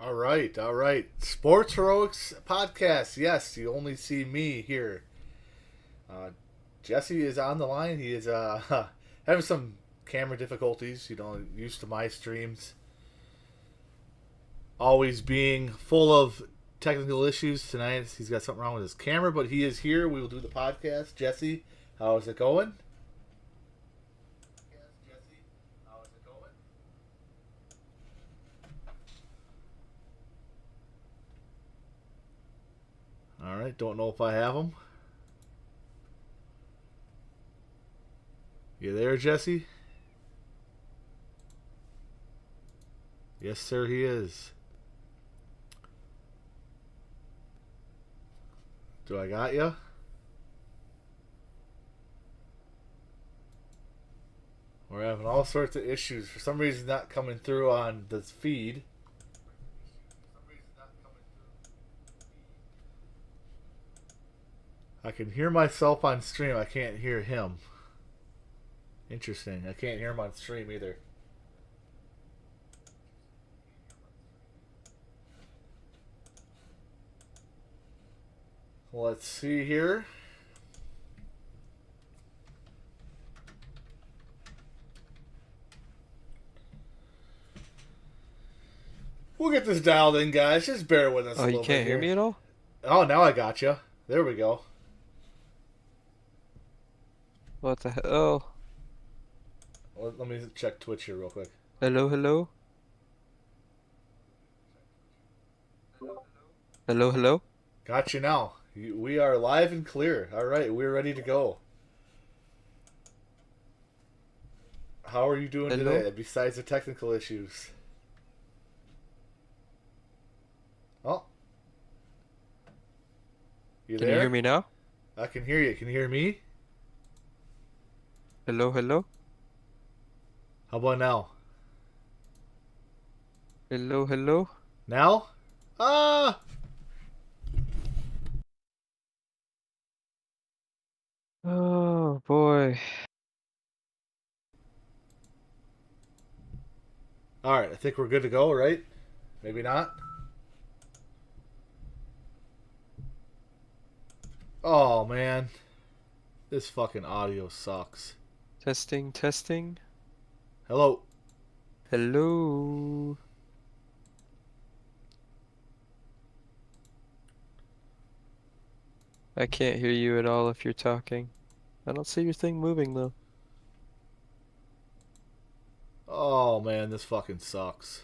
All right, all right. Sports Heroics podcast. Yes, you only see me here. Uh, Jesse is on the line. He is having some camera difficulties. Used to my streams always being full of technical issues. Tonight he's got something wrong with his camera, but he is here. We will do the podcast. Jesse, how is it going? All right. Don't know if I have him. You there, Jesse? Yes, sir. He is. Do I got you? We're having all sorts of issues. For some reason, not coming through on this feed. I can hear myself on stream. I can't hear him. Interesting. I can't hear him on stream either. Let's see here. We'll get this dialed in, guys. Just bear with us a Oh, you little can't bit hear here. me at all? Oh, now I got you. There we go. What the hell? Let me check Twitch here real quick. Hello, hello? Hello, hello? Got you now. We are live and clear. All right, we're ready to go. How are you doing Hello? today, besides the technical issues? Oh, you Can there? you hear me now? I can hear you. Can you hear me? Hello, hello? How about now? Hello, hello? Now? Ah! Oh, boy. All right, I think we're good to go, right? Maybe not. Oh man, this fucking audio sucks. Testing, testing. Hello. Hello? I can't hear you at all if you're talking. I don't see your thing moving, though. Oh man, this fucking sucks.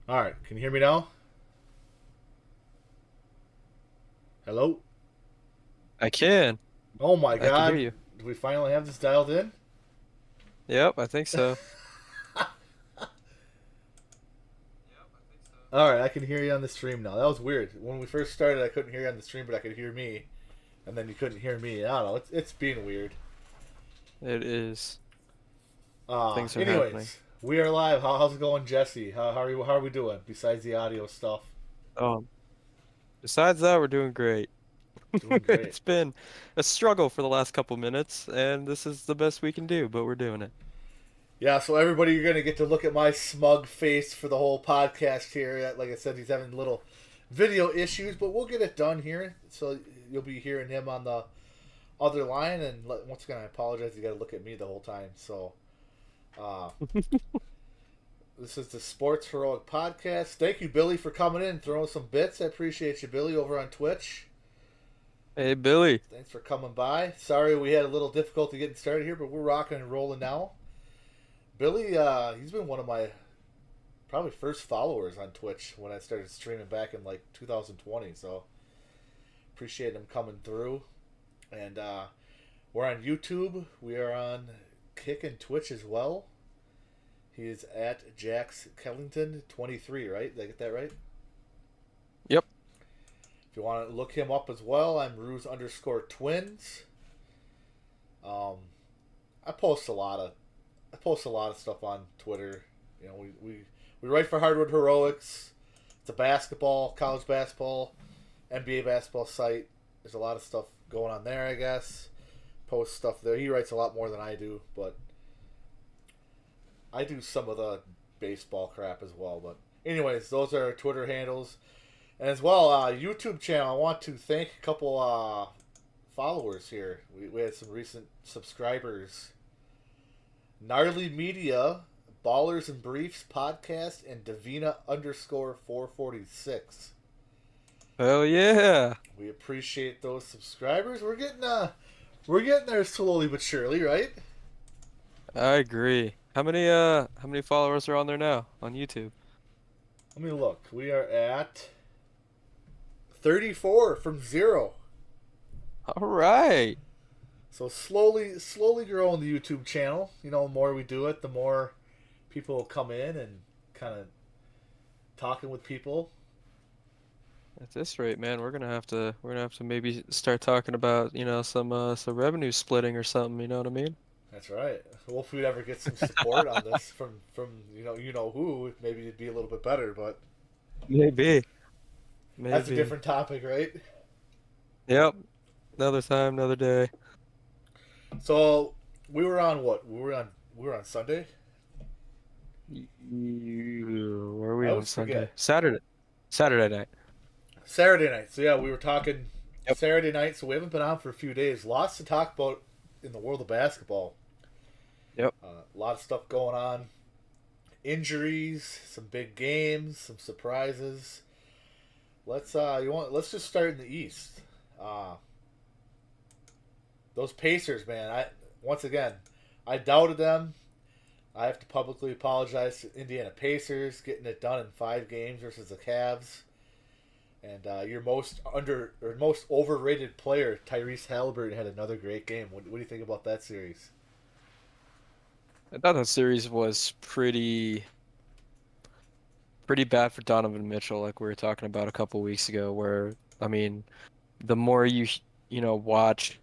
All right, can you hear me now? Hello. I can. Oh my I can hear god, you. do we finally have this dialed in? Yep, I think so. All right, I can hear you on the stream now. That was weird. When we first started, I couldn't hear you on the stream, but I could hear me, and then you couldn't hear me. I don't know. It's being weird. It is. Things are happening. Anyways, we are live. How's it going, Jesse? How are we doing besides the audio stuff? Um, Besides that, we're doing great. Doing great. It's been a struggle for the last couple minutes, and this is the best we can do, but we're doing it. Yeah, so everybody, you're gonna get to look at my smug face for the whole podcast here. Like I said, he's having little video issues, but we'll get it done here. So you'll be hearing him on the other line. And once again, I apologize. You got to look at me the whole time. So uh, this is the Sports Heroic podcast. Thank you, Billy, for coming in and throwing some bits. I appreciate you, Billy, over on Twitch. Hey, Billy. Thanks for coming by. Sorry we had a little difficulty getting started here, but we're rocking and rolling now. Billy, he's been one of my probably first followers on Twitch when I started streaming back in like 2020. So appreciate him coming through. And we're on YouTube. We are on Kick and Twitch as well. He is at Jax Kellington 23, right? Did I get that right? Yep. If you want to look him up as well, I'm Ruse_twins. I post a lot of stuff on Twitter. You know, we write for Hardwood Heroics. It's a basketball, college basketball, NBA basketball site. There's a lot of stuff going on there, I guess. Post stuff there. He writes a lot more than I do, but I do some of the baseball crap as well. But anyways, those are our Twitter handles, and as well YouTube channel. I want to thank a couple followers here. We had some recent subscribers. Gnarly Media, Ballers and Briefs podcast, and Davina underscore 446. Hell yeah. We appreciate those subscribers. We're getting there slowly but surely, right? I agree. How many followers are on there now on YouTube? Let me look. We are at 34 from 0. All right. So slowly growing the YouTube channel. You know, the more we do it, the more people will come in and kind of talking with people. At this rate, man, we're gonna have to maybe start talking about, some revenue splitting or something, you know what I mean? That's right. Well, if we'd ever get some support on this from you know who, maybe it'd be a little bit better. But Maybe. that's a Maybe. different topic, right? Yep. Another time, another day. So we were on what? We were on Sunday. Where are we I on always Sunday? forget. Saturday night. Saturday night. So yeah, we were talking Yep. Saturday night. So we haven't been on for a few days. Lots to talk about in the world of basketball. Yep. A lot of stuff going on. Injuries, some big games, some surprises. Let's just start in the East. Those Pacers, man. Once again, I doubted them. I have to publicly apologize to Indiana Pacers getting it done in 5 games versus the Cavs. And your most overrated player, Tyrese Halliburton, had another great game. What do you think about that series? I thought that series was pretty bad for Donovan Mitchell, like we were talking about a couple weeks ago, where I mean, the more watch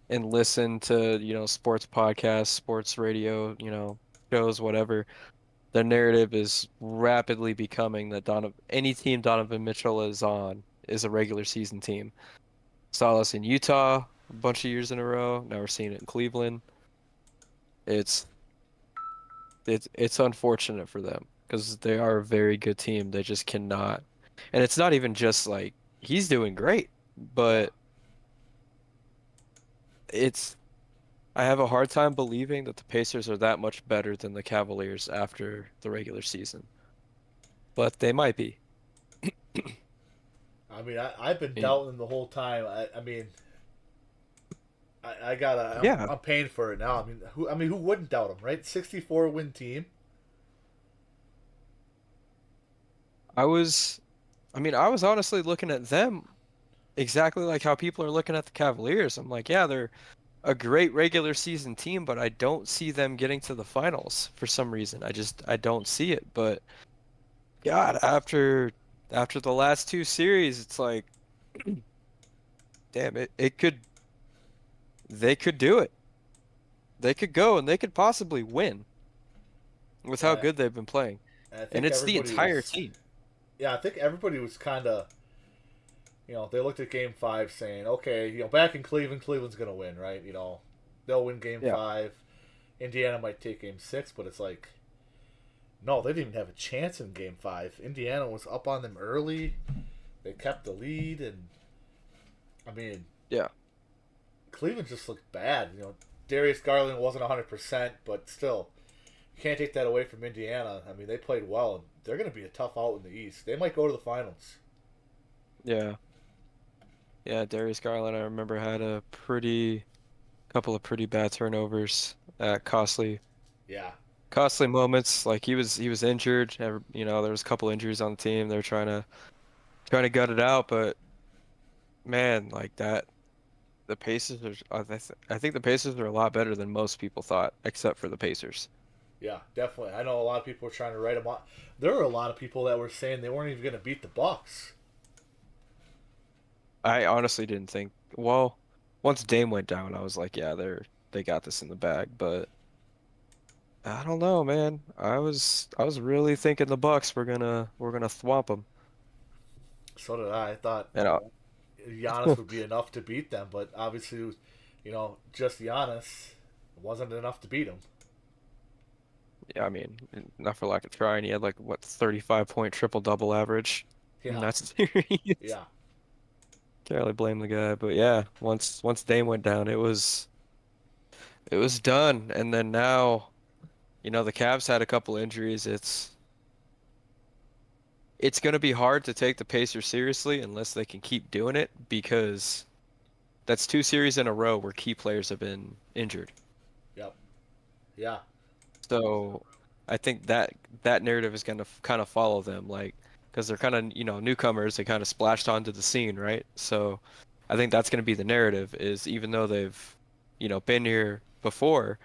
and listen to, sports podcasts, sports radio, shows, whatever, the narrative is rapidly becoming that any team Donovan Mitchell is on is a regular season team. Saw this in Utah a bunch of years in a row. Now we're seeing it in Cleveland. It's it's unfortunate for them because they are a very good team. They just cannot. And it's not even just like he's doing great, Yeah, but it's I have a hard time believing that the Pacers are that much better than the Cavaliers after the regular season. But they might be. I mean, I've been And doubting the whole time. I mean, I gotta. yeah, I'm paying for it now. I mean, who wouldn't doubt them, right? 64 win team. I was I was honestly looking at them exactly like how people are looking at the Cavaliers. I'm like, yeah, they're a great regular season team, but I don't see them getting to the finals for some reason. I don't see it. But God, after the last two series, it's like, damn it could they could do it. They could go and they could possibly win with how Uh, good they've been playing. I And think it's the everybody entire was. team. Yeah, I think everybody was kind of. They looked at Game 5 saying, okay, back in Cleveland, Cleveland's gonna win, right? They'll win Game Yeah. 5. Indiana might take Game 6, but it's like, no, they didn't even have a chance in Game 5. Indiana was up on them early. They kept the lead, and I mean, Yeah. Cleveland just looked bad. Darius Garland wasn't 100%, but still, you can't take that away from Indiana. I mean, they played well, and they're going to be a tough out in the East. They might go to the finals. Yeah. Yeah, Darius Garland, I remember had a pretty couple of pretty bad turnovers at Yeah, costly moments. Like he was injured. There was a couple injuries on the team. They were trying to gut it out, but man, like that, the Pacers are. I think the Pacers are a lot better than most people thought, except for the Pacers. yeah, definitely. I know a lot of people were trying to write them off. There were a lot of people that were saying they weren't even going to beat the Bucks. I honestly didn't think. Well, once Dame went down, I was like, yeah, they got this in the bag. But I don't know, man. I was really thinking the Bucks were gonna thwomp them. So did I. I thought And Giannis would be enough to beat them, but obviously, just Giannis wasn't enough to beat them. Yeah, I mean, not for lack of trying, he had like what 35-point triple-double average in Yeah, that series. yeah, Can't really blame the guy, but yeah, once Dame went down, it was done. And then now, the Cavs had a couple injuries. It's going to be hard to take the Pacers seriously unless they can keep doing it because that's two series in a row where key players have been injured. yep, yeah, So I think that narrative is going to kind of follow them, like, because they're kind of, newcomers, they kind of splashed onto the scene, right? So I think that's going to be the narrative is even though they've, been here before,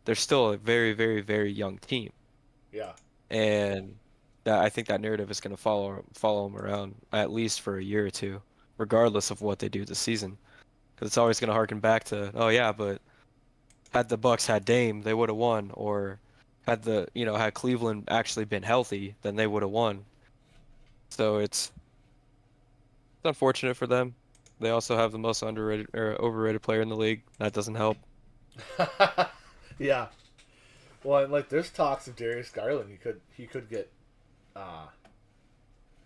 they're still a very, very, very young team. yeah. And that I think that narrative is going to follow them around at least for a year or two, regardless of what they do this season. Because it's always going to harken back to, oh yeah, but had the Bucks had Dame, they would have won, or had Cleveland actually been healthy, then they would have won. So it's unfortunate for them. They also have the most underrated or overrated player in the league. That doesn't help. Yeah. Well, and like there's talks of Darius Garland. He could get uh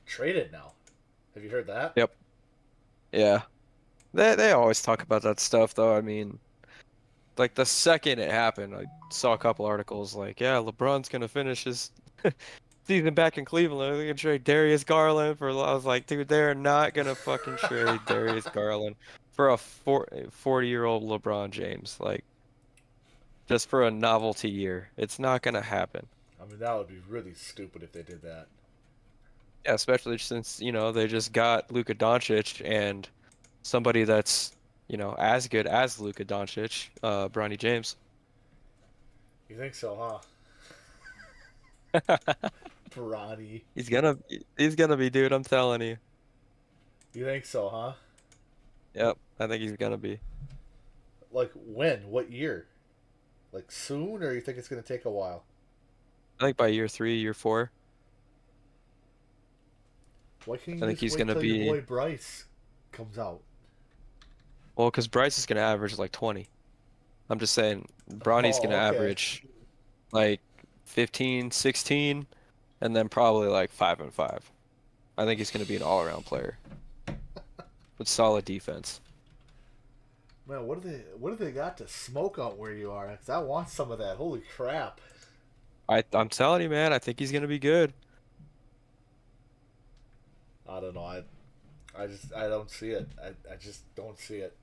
traded now. Have you heard that? Yep. Yeah. They always talk about that stuff though. I mean, like the second it happened, I saw a couple articles like, yeah, LeBron's gonna finish his season back in Cleveland. They're gonna trade Darius Garland for. I was like, dude, they're not gonna fucking trade Darius Garland for a 40-year-old LeBron James. Like, just for a novelty year. It's not gonna happen. I mean, that would be really stupid if they did that. Yeah, especially since, they just got Luka Doncic and somebody that's, as good as Luka Doncic, Bronny James. You think so, huh? Bronny. He's gonna he's gonna be, dude, I'm telling you. You think so, huh? Yep, I think he's gonna be. Like when? What year? Like soon, or you think it's gonna take a while? I think by year 3, year 4, Why can't I you think just he's wait gonna till your be boy Bryce comes out? well, because Bryce is gonna average like 20. I'm just saying Bronny's gonna Oh, okay. average like 15, 16, and then probably like 5 and 5. I think he's gonna be an all-around player with solid defense. Man, what do they got to smoke out where you are? 'Cause I want some of that. Holy crap! I'm telling you, man, I think he's gonna be good. I don't know. I don't see it. I just don't see it.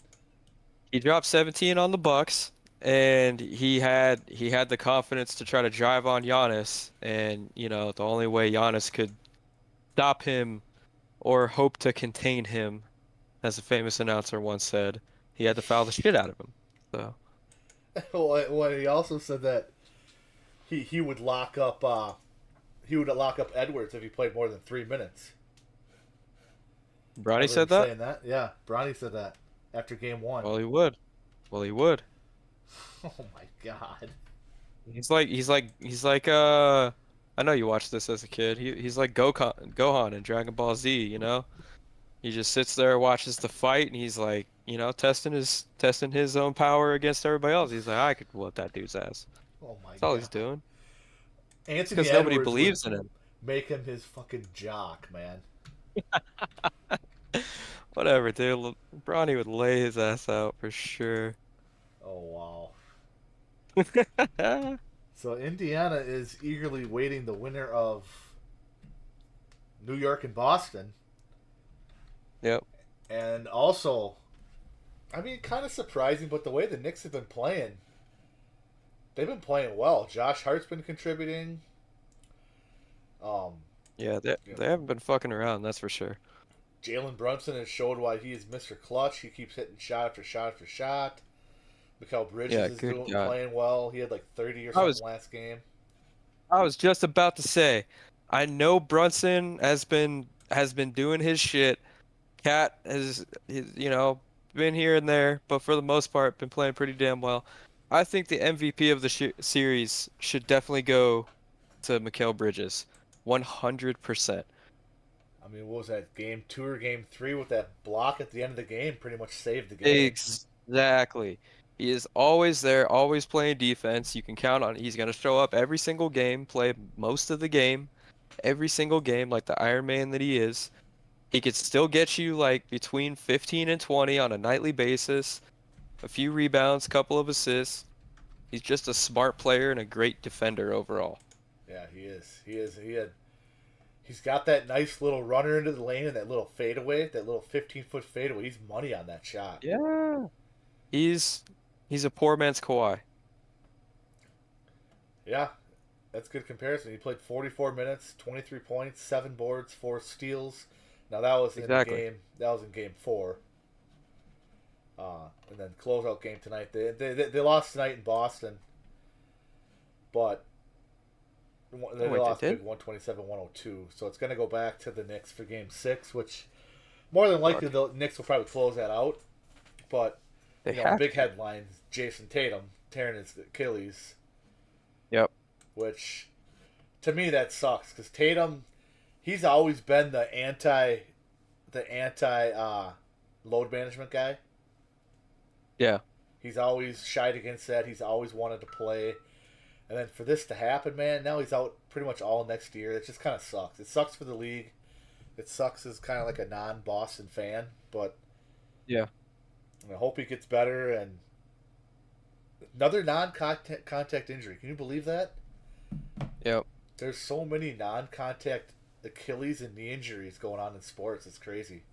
He dropped 17 on the Bucks, and he had the confidence to try to drive on Giannis, and the only way Giannis could stop him or hope to contain him, as a famous announcer once said, he had to foul the shit out of him. So Well, he also said that he would lock up Edwards if he played more than 3 minutes. Bronny Ever said him that? saying that? Yeah, Bronny said that after game one. Well, he would. Well, he would. Oh my god. He's like I know you watched this as a kid. He's like Gohan in Dragon Ball Z, you know? He just sits there, watches the fight, and he's like, testing his own power against everybody else. He's like, I could whoop that dude's ass. Oh my That's all god. he's doing. Anthony Because nobody Edwards would believes in him. make him his fucking jock, man. Whatever, dude. Bronny would lay his ass out for sure. Oh wow. So Indiana is eagerly waiting the winner of New York and Boston, Yep. and also, I mean, kind of surprising, but the way the Knicks have been playing, they've been playing well. Josh Hart's been contributing. Um, Yeah, they you know, they haven't been fucking around, that's for sure. Jalen Brunson has showed why he is Mr. Clutch. He keeps hitting shot after shot after shot. Mikal Yeah, Bridges is good doing God. playing well. He had like 30 or I something was last game. I was just about to say, I know Brunson has been doing his shit. Cat has been here and there, but for the most part, been playing pretty damn well. I think the MVP of the sh series should definitely go to Mikal Bridges, 100%. I mean, what was that, game two or game three with that block at the end of the game? Pretty much saved the game. Exactly. He is always there, always playing defense. You can count on it. He's gonna show up every single game, play most of the game, every single game, like the Iron Man that he is. He could still get you like between 15 and 20 on a nightly basis, a few rebounds, couple of assists. He's just a smart player and a great defender overall. Yeah, he is. He is. He's got that nice little runner into the lane and that little fadeaway, that little 15-foot fadeaway. He's money on that shot. Yeah. He's he's a poor man's Kawhi. Yeah, that's a good comparison. He played 44 minutes, 23 points, 7 boards, 4 steals. Now that was in the Exactly. game. That was in game 4. And then closeout game tonight. They lost tonight in Boston, but Oh they wait, they lost did? big 127-102. So it's going to go back to the Knicks for game 6, which more than likely Fuck. the Knicks will probably close that out. But They have big to. headlines: Jason Tatum tearing his Achilles, Yep. which to me that sucks because Tatum, he's always been the anti load management guy. Yeah. He's always shied against that. He's always wanted to play. And then for this to happen, man, now he's out pretty much all next year. It just kind of sucks. It sucks for the league. It sucks as kind of like a non-Boston fan, but Yeah. I hope he gets better. And another non-contact injury. Can you believe that? Yep. There's so many non-contact Achilles and knee injuries going on in sports. It's crazy.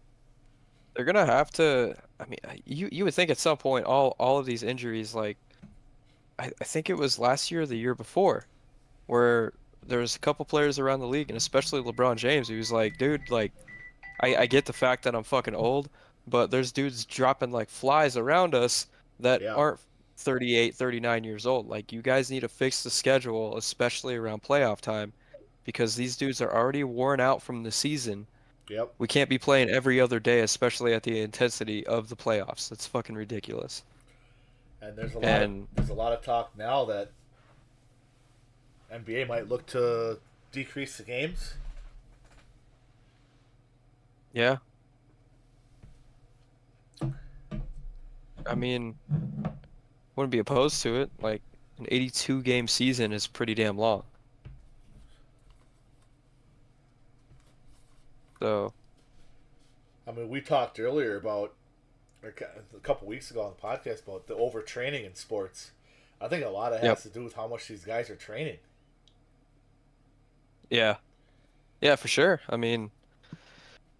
They're gonna have to. I mean, you would think at some point all of these injuries, like I think it was last year or the year before, where there was a couple players around the league, and especially LeBron James, he was like, dude, like I get the fact that I'm fucking old, but there's dudes dropping like flies around us that Yeah. aren't 38, 39 years old. Like you guys need to fix the schedule, especially around playoff time, because these dudes are already worn out from the season. Yep. We can't be playing every other day, especially at the intensity of the playoffs. It's fucking ridiculous. And And there's a lot of talk now that NBA might look to decrease the games. yeah, I mean, wouldn't be opposed to it. Like an 82 game season is pretty damn long. So, I mean, we talked earlier about a couple weeks ago on the podcast about the overtraining in sports. I think a lot of it yep. has to do with how much these guys are training. Yeah. Yeah, for sure. I mean,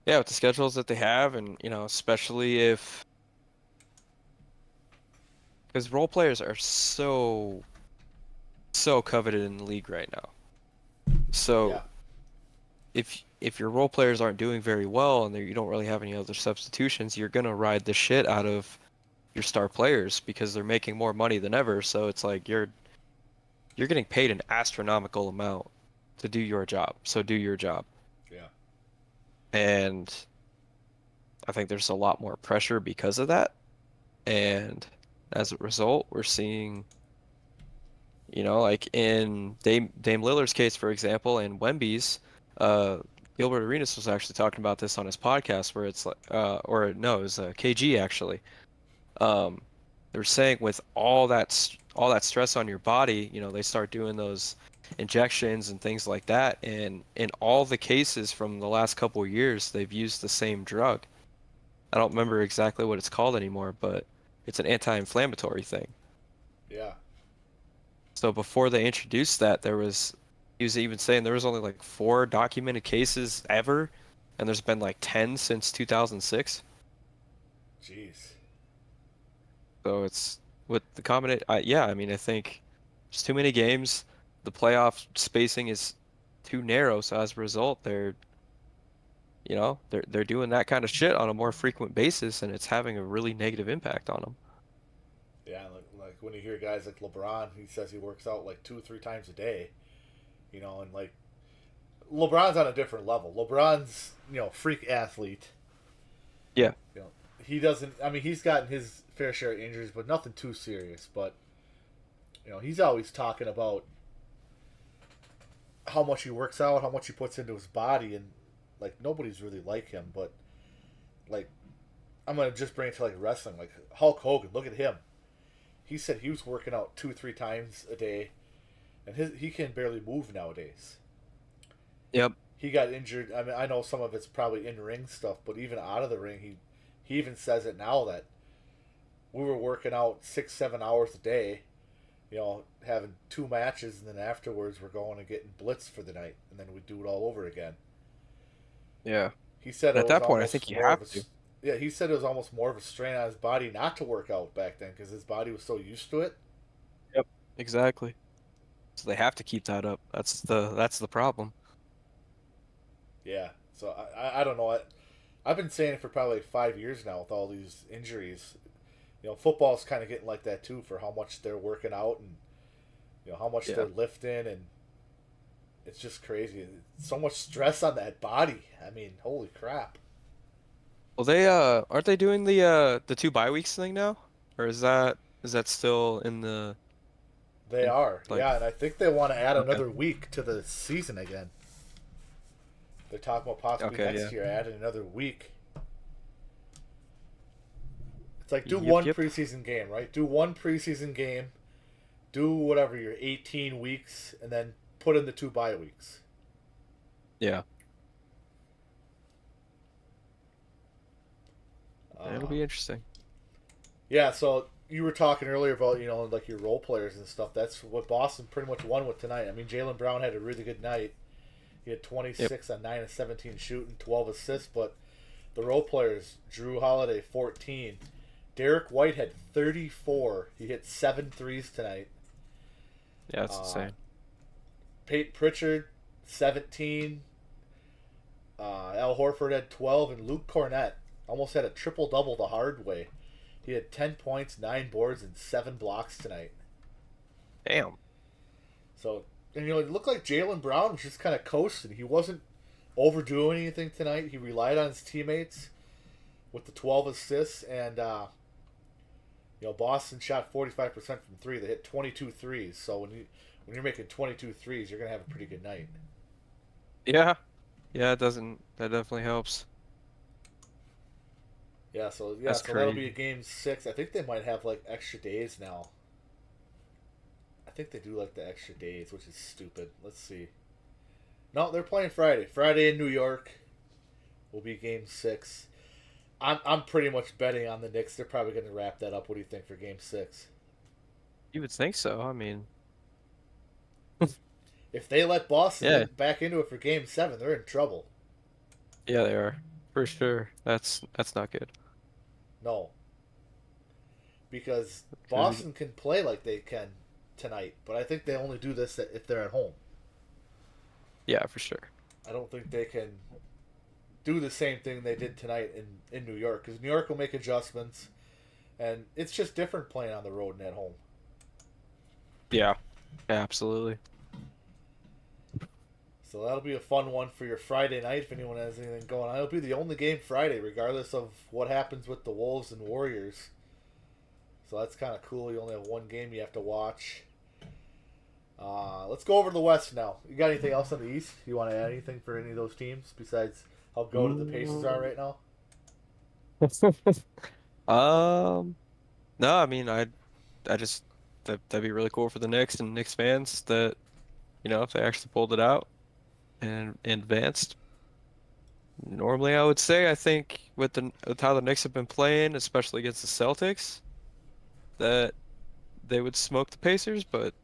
yeah, with the schedules that they have and, especially if because role players are so coveted in the league right now. Yeah, So, if your role players aren't doing very well and you don't really have any other substitutions, you're gonna ride the shit out of your star players because they're making more money than ever. So it's like you're getting paid an astronomical amount to do your job. So do your job. yeah, And I think there's a lot more pressure because of that. And as a result, we're seeing, like in Dame Lillard's case, for example, and Wemby's, uh, Gilbert Arenas was actually talking about this on his podcast, where it's like, or no, it was KG actually. Um, they were saying with all that stress on your body, they start doing those injections and things like that, and in all the cases from the last couple of years, they've used the same drug. I don't remember exactly what it's called anymore, but it's an anti-inflammatory thing. yeah, So before they introduced that, he was even saying there was only like 4 documented cases ever, and there's been like 10 since 2006. jeez, So it's with the combination. Yeah, I mean, I think there's too many games. The playoff spacing is too narrow, so as a result, they're doing that kind of shit on a more frequent basis, and it's having a really negative impact on them. yeah. Like when you hear guys like LeBron, he says he works out like 2 or 3 times a day. And like LeBron's on a different level. LeBron's freak athlete. Yeah, You know, he doesn't. I mean, he's gotten his fair share of injuries, but nothing too serious. But he's always talking about how much he works out, how much he puts into his body, and like nobody's really like him. But like, I'm gonna just bring it to like wrestling. Like Hulk Hogan, look at him. he said he was working out 2-3 times a day, and he can barely move nowadays. Yep. He got injured. I mean, I know some of it's probably in ring stuff, but even out of the ring, he even says it now that we were working out 6-7 hours a day, having 2 matches, and then afterwards we're going and getting blitzed for the night, and then we do it all over again. Yeah. He said And at that point, I think you have to. Yeah, he said it was almost more of a strain on his body not to work out back then because his body was so used to it. Yep. Exactly. So they have to keep that up. That's the problem. Yeah. So I don't know. I've been saying it for probably like 5 years now with all these injuries. Football's kind of getting like that too for how much they're working out and how much they're lifting, and it's just crazy. So much stress on that body. I mean, holy crap. Well, they aren't they doing the 2 bye weeks thing now? Or is that still in the They are. like Yeah, and I think they want to add okay. another week to the season again. They're talking about possibly Okay, next yeah. year adding another week. It's like do Yep, one yep. preseason game, right? Do one preseason game, do whatever your 18 weeks, and then put in the 2 bye weeks. Yeah. It'll Uh, be interesting. yeah, so you were talking earlier about like your role players and stuff. That's what Boston pretty much won with tonight. I mean, Jaylen Brown had a really good night. He had Yep. 26 on 9 of 17 shooting, 12 assists, but the role players, Drew Holiday 14, Derek White had 34. He hit 7 threes tonight. Yeah, that's Uh, insane. Peyton Pritchard 17. Al Horford had 12, and Luke Cornett almost had a triple double the hard way. He had 10 points, 9 boards, and 7 blocks tonight. Damn. So, and it looked like Jaylen Brown was just kind of coasting. He wasn't overdoing anything tonight. He relied on his teammates with the 12 assists, and Boston shot 45% from three. They hit 22 threes. So when you're making 22 threes, you're gonna have a pretty good night. Yeah. Yeah, that definitely helps. Yeah, so That's that'll be a crazy. game 6. I think they might have like extra days now. I think they do like the extra days, which is stupid. Let's see. No, they're playing Friday. Friday in New York will be game 6. I'm pretty much betting on the Knicks. They're probably going to wrap that up. What do you think for game 6? You would think so. I mean, If they let Boston yeah. get back into it for game 7, they're in trouble. Yeah, they are. For sure. That's not good. No, because Because Boston can play like they can tonight, but I think they only do this if they're at home. yeah, for sure. I don't think they can do the same thing they did tonight in New York, because New York will make adjustments, and it's just different playing on the road and at home. Yeah. Yeah, absolutely. So that'll be a fun one for your Friday night if anyone has anything going on. It'll be the only game Friday, regardless of what happens with the Wolves and Warriors. So that's kind of cool. You only have one game you have to watch. Let's go over to the West now. You got anything else on the East? You want to add anything for any of those teams besides how goated the Pacers are right now? Um, no, I mean, I just that'd be really cool for the Knicks and Knicks fans that, if they actually pulled it out and advanced. Normally, I would say I think with how the Knicks have been playing, especially against the Celtics, that they would smoke the Pacers, but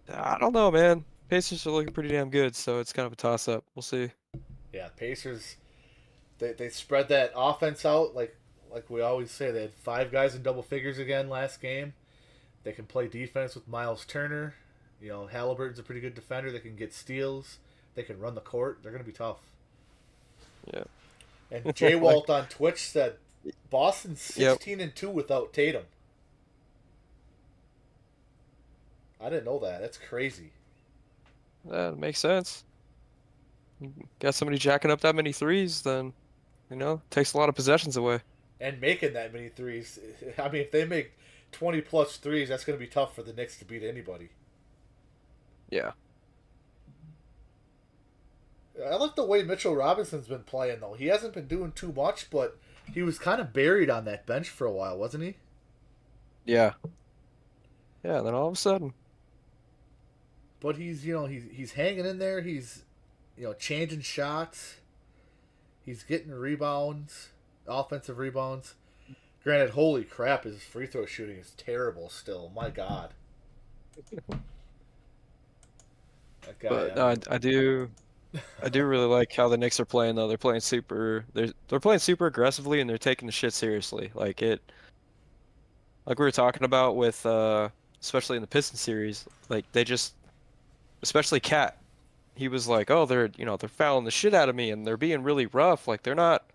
I don't know, man. Pacers are looking pretty damn good, so it's kind of a toss-up. We'll see. Yeah, Pacers. They spread that offense out like we always say. They had 5 guys in double figures again last game. They can play defense with Miles Turner. Halliburton's a pretty good defender. They can get steals. They can run the court. They're going to be tough. Yeah. And Jay Like, Walt on Twitch said Boston's yep, 16-2 without Tatum. I didn't know that. That's crazy. that makes sense. You got somebody jacking up that many threes, then, takes a lot of possessions away. And making that many threes. I mean, if they make 20 plus threes, that's going to be tough for the Knicks to beat anybody. Yeah. I like the way Mitchell Robinson's been playing, though. He hasn't been doing too much, but he was kind of buried on that bench for a while, wasn't he? Yeah. Yeah, and then all of a sudden, But he's hanging in there. He's changing shots. He's getting rebounds, offensive rebounds. Granted, holy crap, his free throw shooting is terrible still. My God, that guy. but I mean, I do really like how the Knicks are playing though. They're playing super aggressively and they're taking the shit seriously. Like we were talking about with especially in the Pistons series, like they just especially Cat, he was like, "Oh, they're fouling the shit out of me and they're being really rough. Like they're not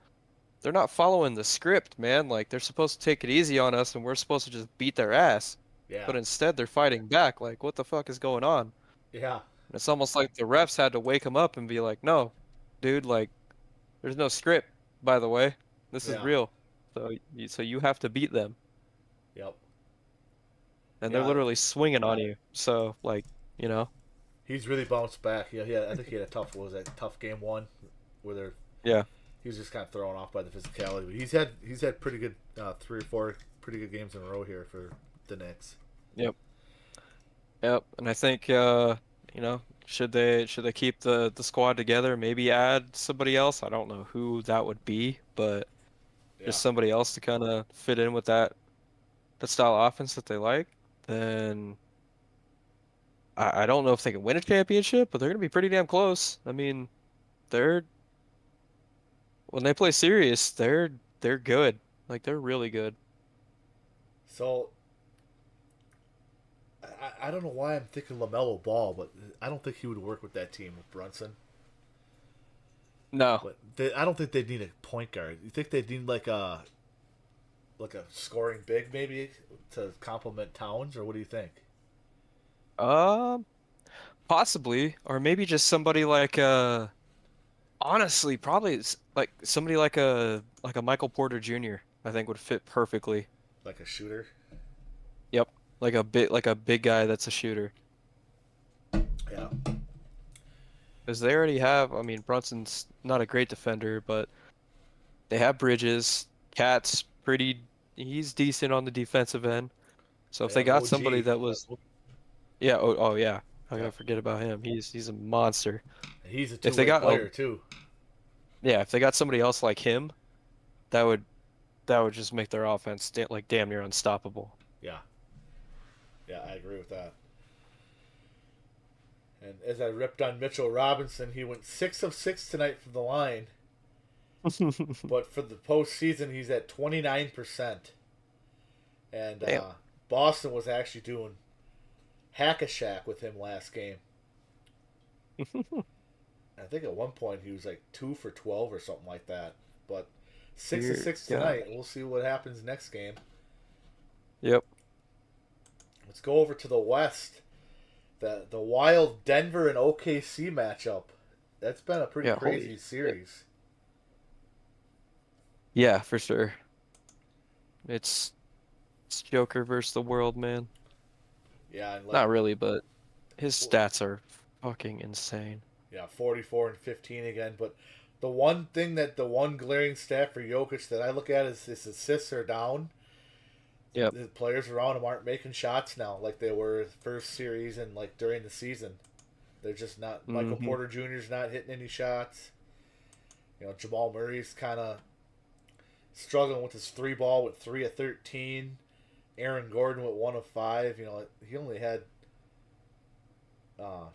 following the script, man. Like they're supposed to take it easy on us and we're supposed to just beat their ass. yeah, But instead they're fighting back. Like what the fuck is going on?" yeah, And it's almost like the refs had to wake him up and be like, "No, dude, like there's no script, by the way. This is yeah, real. So you have to beat them." yep, And they're yeah. literally swinging on you. So like, you know, He's really bounced back. Yeah. I think he had a tough. What was that tough game one, where yeah. he was just kind of thrown off by the physicality. But he's had pretty good 3 or 4 pretty good games in a row here for the Knicks. Yep. Yep. And I think should they keep the squad together, maybe add somebody else? I don't know who that would be, but Yeah. just somebody else to kind of fit in with that style of offense that they like, then I don't know if they can win a championship, but they're gonna be pretty damn close. I mean, they're when they play serious, they're good. Like they're really good. So I don't know why I'm thinking Lamelo Ball, but I don't think he would work with that team with Brunson. No. But I don't think they need a point guard. You think they need like a scoring big maybe to complement Towns, or what do you think? Um, Possibly, or maybe just somebody like honestly, probably like somebody like a Michael Porter Jr. I think would fit perfectly. Like a shooter? Yep. Like a big guy that's a shooter. Yeah. Because they already have, I mean, Brunson's not a great defender, but they have Bridges. Cat's he's decent on the defensive end. So if They they have got somebody OG. that was, yeah, oh yeah, how can I Yep. forget about him? He's a monster. He's a If they two-way got, player too. yeah, if they got somebody else like him, that would that would just make their offense like damn near unstoppable. Yeah. Yeah, I agree with that. And as I ripped on Mitchell Robinson, he went 6 of 6 tonight from the line. But for the postseason, he's at 29%. And Damn. Boston was actually doing hack a shack with him last game. I think at one point he was like 2 for 12 or something like that. But 6 of Dear 6 God. tonight. We'll see what happens next game. Yep. Let's go over to the West. The wild Denver and OKC matchup. That's been a pretty Yeah, crazy holy shit. series. Yeah, for sure. It's it's Joker versus the world, man. Yeah, and like Not really, but his stats are fucking insane. 44 and 15 again. But the one glaring stat for Jokic that I look at is his assists are down. Yep. The players around him aren't making shots now like they were first series and like during the season. They're just not. Michael Hmm. Porter Jr.'s not hitting any shots. Jamal Murray's kind of struggling with his three ball with 3 of 13. Aaron Gordon with 1 of 5. He only had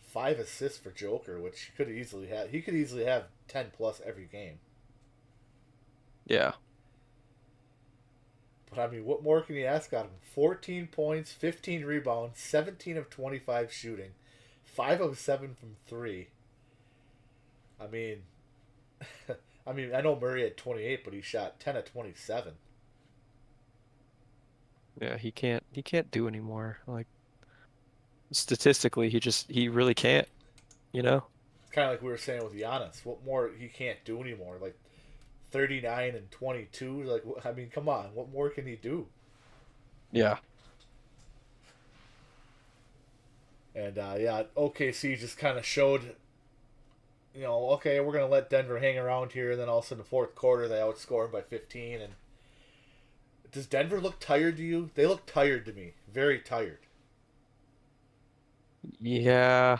5 assists for Joker, which he could easily have. He could easily have 10 plus every game. Yeah. But I mean, what more can you ask out of him? 14 points, 15 rebounds, 17 of 25 shooting, 5 of 7 from three. I mean, I know Murray had 28, but he shot 10 of 27. Yeah, he can't do anymore. Like statistically, he really can't, you know? It's kind of like we were saying with Giannis. What more he can't do anymore? Like 39 and 22. Like, I mean, come on. What more can he do? Yeah. And yeah, OKC just kind of showed, okay, we're gonna let Denver hang around here, and then all of a sudden, the fourth quarter, they outscore him by 15, and Does Denver look tired to you? They look tired to me. Very tired. Yeah,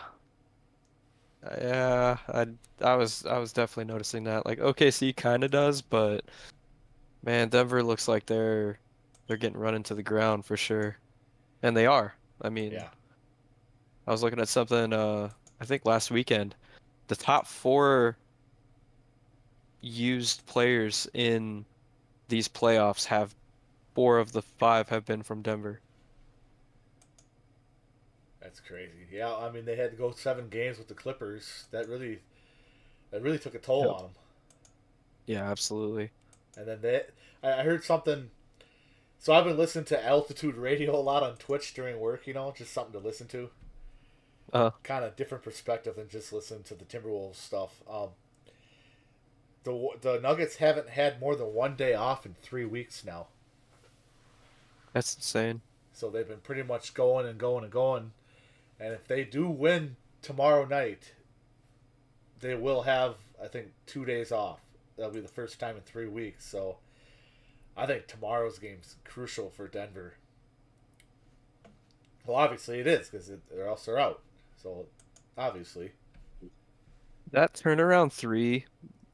yeah. I was definitely noticing that. Like OKC kind of does, but man, Denver looks like they're getting run into the ground for sure, and they are. I mean, Yeah. I was looking at something I think last weekend. The top four used players in these playoffs have four of the five have been from Denver. That's crazy. Yeah, I mean they had to go 7 games with the Clippers. That really took a toll Yep. on them. Yeah, absolutely. And then I heard something. So I've been listening to Altitude Radio a lot on Twitch during work. Just something to listen to. Uh, Kind of different perspective than just listening to the Timberwolves stuff. The Nuggets haven't had more than one day off in 3 weeks now, that's insane. so they've been pretty much going and going and going. And if they do win tomorrow night, they will have, I think, 2 days off. That'll be the first time in 3 weeks. So I think tomorrow's game's crucial for Denver. Well, obviously it is because or else they're out. So obviously, That turnaround three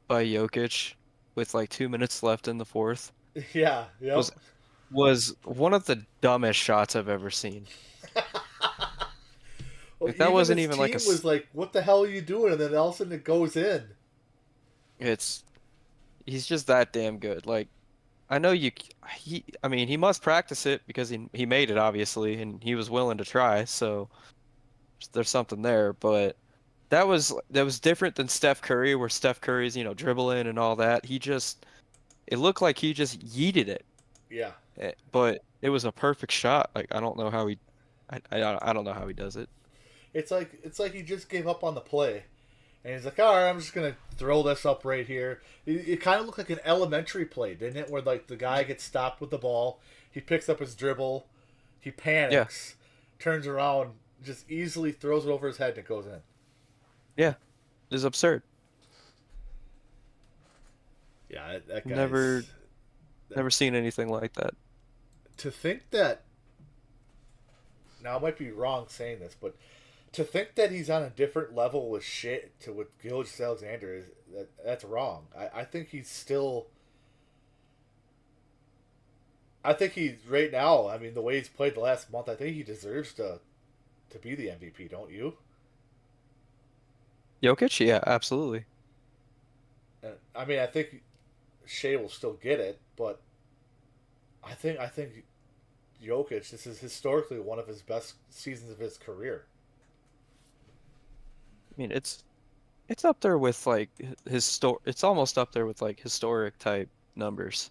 by Jokic with like 2 minutes left in the fourth yeah, yep. was was one of the dumbest shots I've ever seen. Well, Like that even wasn't his even like team was like, "What the hell are you doing?" And then all of a sudden it goes in. it's he's just that damn good. Like I know I mean he must practice it because he made it obviously and he was willing to try, so there's something there, but that was different than Steph Curry where Steph Curry's, dribbling and all that. It looked like he just yeeted it. Yeah, But it was a perfect shot. Like I don't know how I don't know how he does it. it's like he just gave up on the play, and he's like, "All right, I'm just gonna throw this up right here." It kind of looked like an elementary play, didn't it? Where like the guy gets stopped with the ball, he picks up his dribble, he Yeah, panics, turns around, just easily throws it over his head, and it goes in. yeah. It's absurd. Yeah, that Never guy's. never seen anything like that. To think that now I might be wrong saying this, but to think that he's on a different level with shit to with Gilgeous Alexander that's wrong. I think he's still. I think he's right now. I mean, the way he's played the last month, I think he deserves to be the MVP. Don't you? Jokic, yeah, absolutely. I mean, I think Shea will still get it, but I think Jokic. This is historically one of his best seasons of his career. I mean, it's up there with like it's almost up there with like historic type numbers.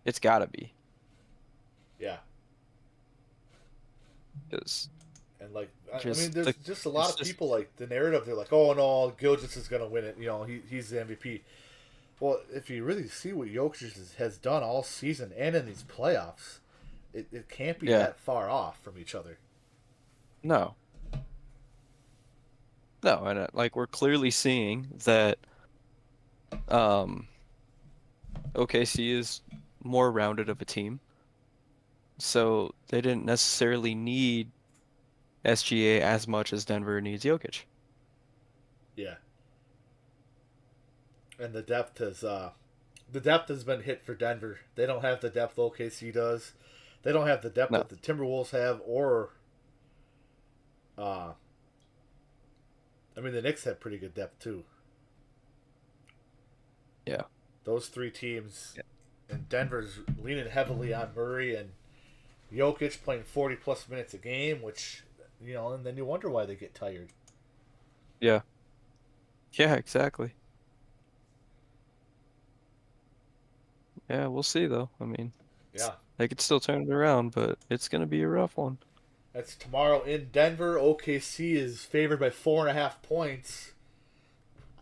It's gotta be Yeah, 'cause and like I mean, just there's just a lot it's of just people like the narrative. They're like, oh no, Gilgis is gonna win it. He's the MVP. Well, if you really see what Jokic has done all season and in these playoffs, it can't be yeah. that far off from each other. No. No, and like we're clearly seeing that um OKC is more rounded of a team. So they didn't necessarily need SGA as much as Denver needs Jokic. Yeah, and the depth has been hit for Denver. They don't have the depth OKC does. They don't have the depth No. that the Timberwolves have, or uh, I mean the Knicks have pretty good depth too. Yeah. Those three teams, Yeah. and Denver's leaning heavily on Murray and Jokic playing 40 plus minutes a game, which and then you wonder why they get tired. Yeah. Yeah, exactly. Yeah, we'll see though. I mean, Yeah, they could still turn it around, but it's gonna be a rough one. that's tomorrow in Denver. OKC is favored by 4.5 points.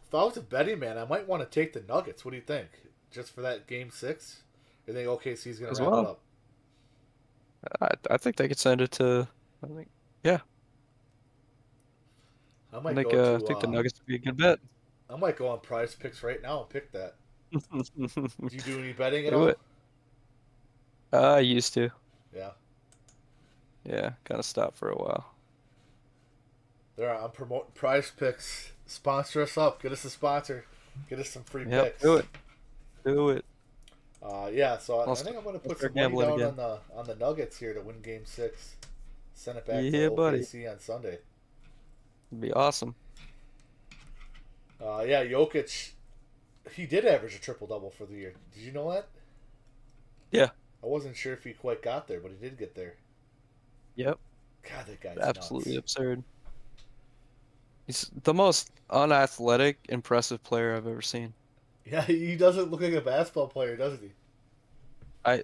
If I was a betting man, I might want to take the Nuggets. What do you think? Just for that game six? You think OKC is going As to wrap it well. up? I think they could send it to I think yeah. I might go I to think the Nuggets would be a good bet. I might go on Prize Picks right now and pick that. Do you do any betting at Do all? it. I used to. Yeah. Yeah, kind of stopped for a while. There, I'm promoting Prize Picks. Sponsor us up. Get us a sponsor. Get us some free Yep, do picks. it. Do it. Yeah. So I Let's, think I'm going to let's put start some money gambling down again. on the Nuggets here to win Game 6. Send it back to Yeah, buddy. OKC on Sunday. It'd be awesome. Yeah, Jokic. He did average a triple double for the year. Did you know that? Yeah. I wasn't sure if he quite got there, but he did get there. Yep. God, that guy's nuts. Absolutely absurd. He's the most unathletic, impressive player I've ever seen. Yeah, he doesn't look like a basketball player, doesn't he? I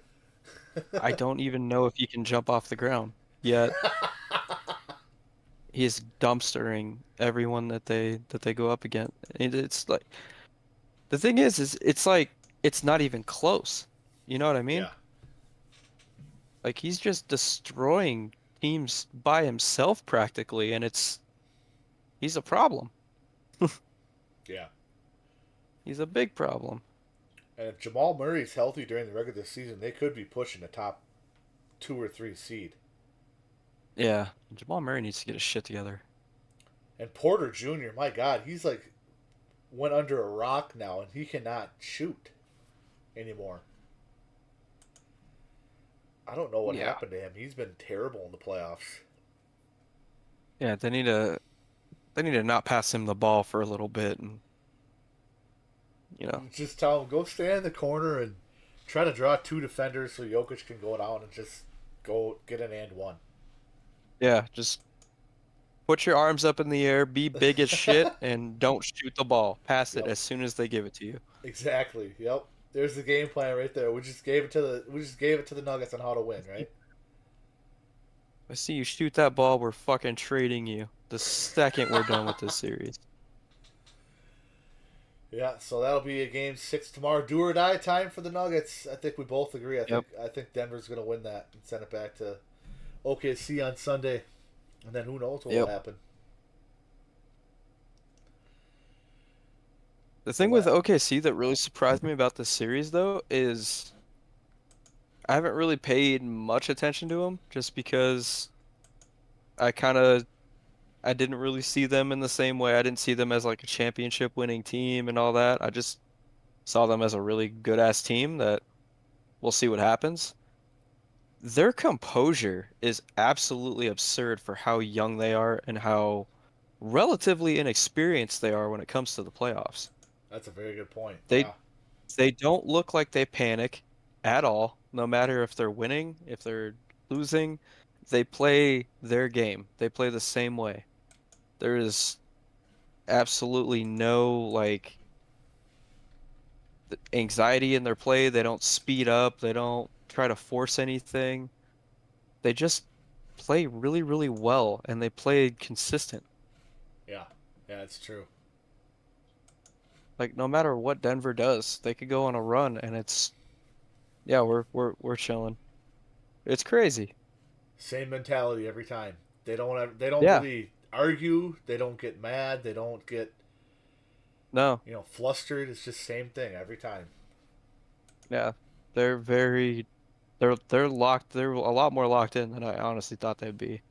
I don't even know if he can jump off the ground. Yet he's dumpstering everyone that they go up against. It's like the thing is it's like it's not even close. You know what I mean? Yeah, Like he's just destroying teams by himself practically, and he's a problem. yeah. He's a big problem. And if Jamal Murray's healthy during the regular season, they could be pushing a top 2 or 3 seed. Yeah, Jamal Murray needs to get his shit together. And Porter Jr., my God, he's like went under a rock now, and he cannot shoot anymore. I don't know what Yeah. happened to him. He's been terrible in the playoffs. Yeah, they need to not pass him the ball for a little bit and you know. Just tell him go stand in the corner and try to draw 2 defenders so Jokic can go down and just go get an and one. Yeah, just put your arms up in the air, be big as shit, and don't shoot the ball. Pass it Yep, as soon as they give it to you. exactly. Yep. There's the game plan right there. We just gave it to the Nuggets on how to win, right? I see you shoot that ball, we're fucking trading you the second we're done with this series. Yeah, so that'll be a game 6 tomorrow. Do or die time for the Nuggets. I think we both agree. I Yep. think I think Denver's gonna win that and send it back to OKC on Sunday. And then who knows what will Yep. happen. The The thing with la- OKC that really surprised me about this series though is I haven't really paid much attention to them just because I kind of I didn't really see them in the same way. I didn't see them as like a championship winning team and all that. I just saw them as a really good ass team that we'll see what happens. Their composure is absolutely absurd for how young they are and how relatively inexperienced they are when it comes to the playoffs. That's a very good point. They Yeah. they don't look like they panic at all, no matter if they're winning, if they're losing. They play their game. They play the same way. There is absolutely no like anxiety in their play. They don't speed up. They don't try to force anything. They just play really, really well and they play consistent. Yeah. Yeah, it's true. Like no matter what Denver does, they could go on a run and it's yeah, we're chilling. It's crazy. Same mentality every time. They don't Yeah. really argue, they don't get mad, they don't get, No. flustered. It's just same thing every time. Yeah. They're very they're locked. They're a lot more locked in than I honestly thought they'd be.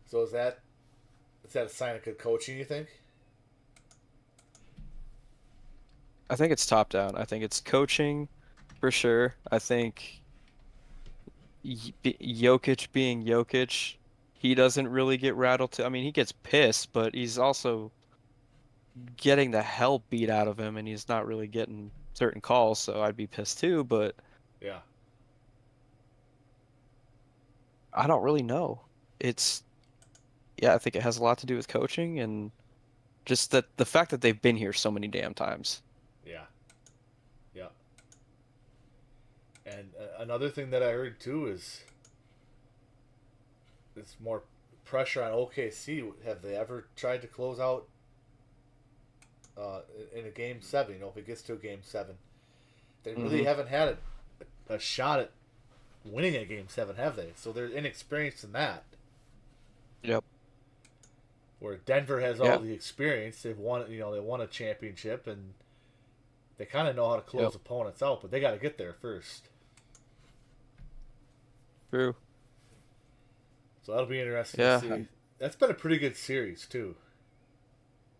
So is that a sign of good coaching, you think? I think it's top down. I think it's coaching for sure. I think Jokic being Jokic, he doesn't really get rattled to. I mean, he gets pissed, but he's also getting the hell beat out of him, and he's not really getting certain calls. So I'd be pissed too. But Yeah. I don't really know. It's yeah, I think it has a lot to do with coaching and just that the fact that they've been here so many damn times. Yeah. Yeah. And another thing that I heard too is it's more pressure on OKC. Have they ever tried to close out in a game 7? If it gets to a game 7, they really Hmm. haven't had a shot at winning a game 7, have they? So they're inexperienced in that. Yep. Where Denver has Yeah. all the experience, they've won. They won a championship, and they kind of know how to close Yep. opponents out. But they got to get there first. True. So that'll be interesting to Yeah, see. That's been a pretty good series too.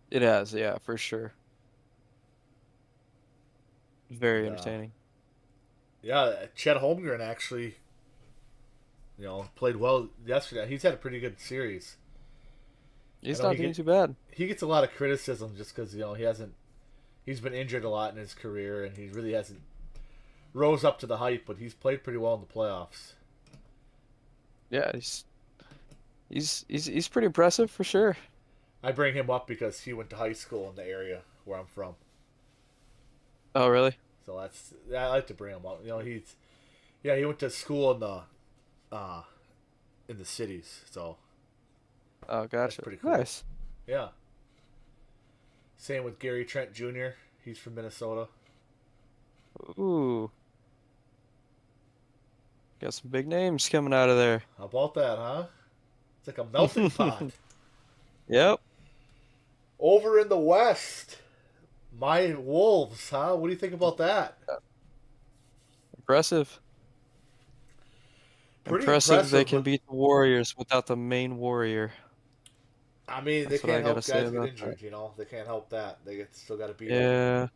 it has. Yeah, for sure. Very And entertaining. yeah, Chet Holmgren actually, played well yesterday. He's had a pretty good series. I He's know not doing too bad. he gets a lot of criticism just because he's been injured a lot in his career and he really hasn't rose up to the hype, but he's played pretty well in the playoffs. Yeah, he's pretty impressive for sure. I bring him up because he went to high school in the area where I'm from, Oh, really? so I like to bring him up. He went to school in the cities, so Oh, that's gotcha. pretty cool. Nice. Yeah. Same with Gary Trent Jr. He's from Minnesota. Ooh, got some big names coming out of there. How about that, huh? It's like a melting pot. Yep. Over in the West, my Wolves, huh? What do you think about that? Impressive. Pretty Impressive they impressive, can but beat the Warriors without the main warrior. I mean, they That's what I can't gotta help say guys get about injured. that. They can't help that. Still got to beat them. Yeah,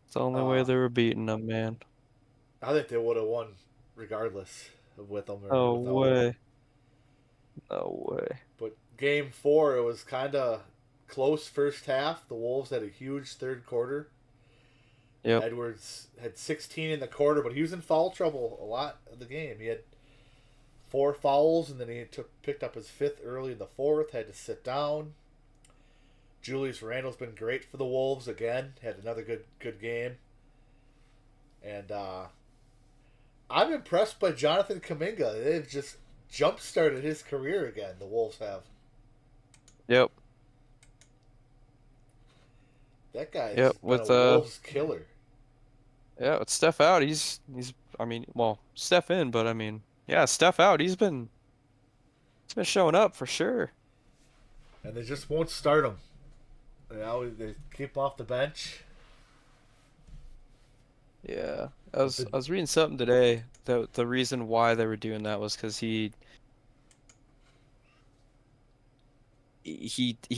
it's the only way Uh, they were beating them, man. I think they would have won regardless of with them or No without them. way. No way. But game four, it was kind of close first half. The Wolves had a huge third quarter. Yep. Edwards had 16 in the quarter, but he was in foul trouble a lot of the game. He had 4 fouls, and then he picked up his fifth early in the fourth. Had to sit down. Julius Randle's been great for the Wolves again. Had another good game, and I'm impressed by Jonathan Kuminga. They've just jump started his career again. The Wolves have. Yep. That guy's Yep. been a With Wolves killer. yeah, with Steph out, he's I mean, well, Steph in, but I mean, yeah, Steph out, he's been showing up for sure. And they just won't start him. They keep him off the bench. Yeah. But the I was reading something today that the reason why they were doing that was because he